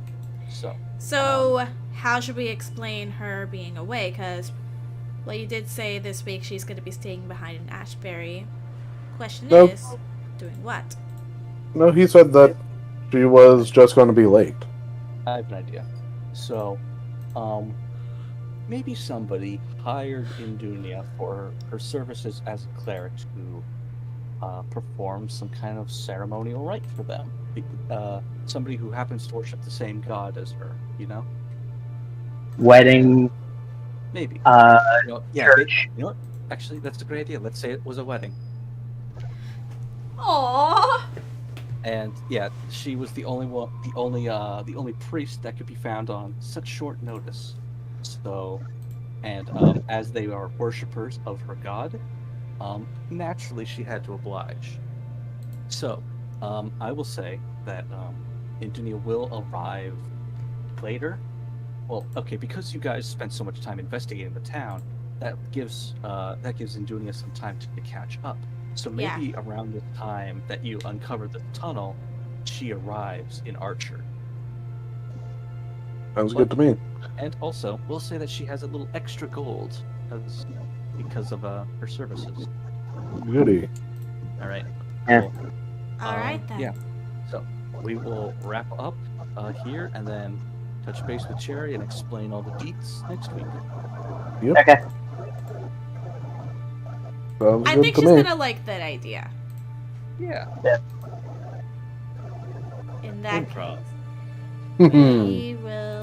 So, how should we explain her being away? Because, well, you did say this week she's going to be staying behind in Ashbury. Question Nope. is, doing what? no, he said that she was just going to be late. I have an idea. So, maybe somebody hired Indunia for her services as a cleric to perform some kind of ceremonial rite for them. Somebody who happens to worship the same god as her, you know? Wedding, Maybe. church. You know what? Actually, that's a great idea. Let's say it was a wedding. Aww. And yeah, she was the only priest that could be found on such short notice. So, and as they are worshippers of her god, naturally she had to oblige. So, I will say that Indunia will arrive later. Well, okay, because you guys spent so much time investigating the town, that gives Indunia some time to catch up. So maybe around the time that you uncover the tunnel, she arrives in Archer. Sounds good to me. And also, we'll say that she has a little extra gold because of her services. Goody. All right. Yeah. Cool. All right, then. Yeah. So we will wrap up here and then touch base with Cherry and explain all the deets next week. Okay. Sounds I good think to she's me. gonna like that idea. Yeah. In that No problem. case, we will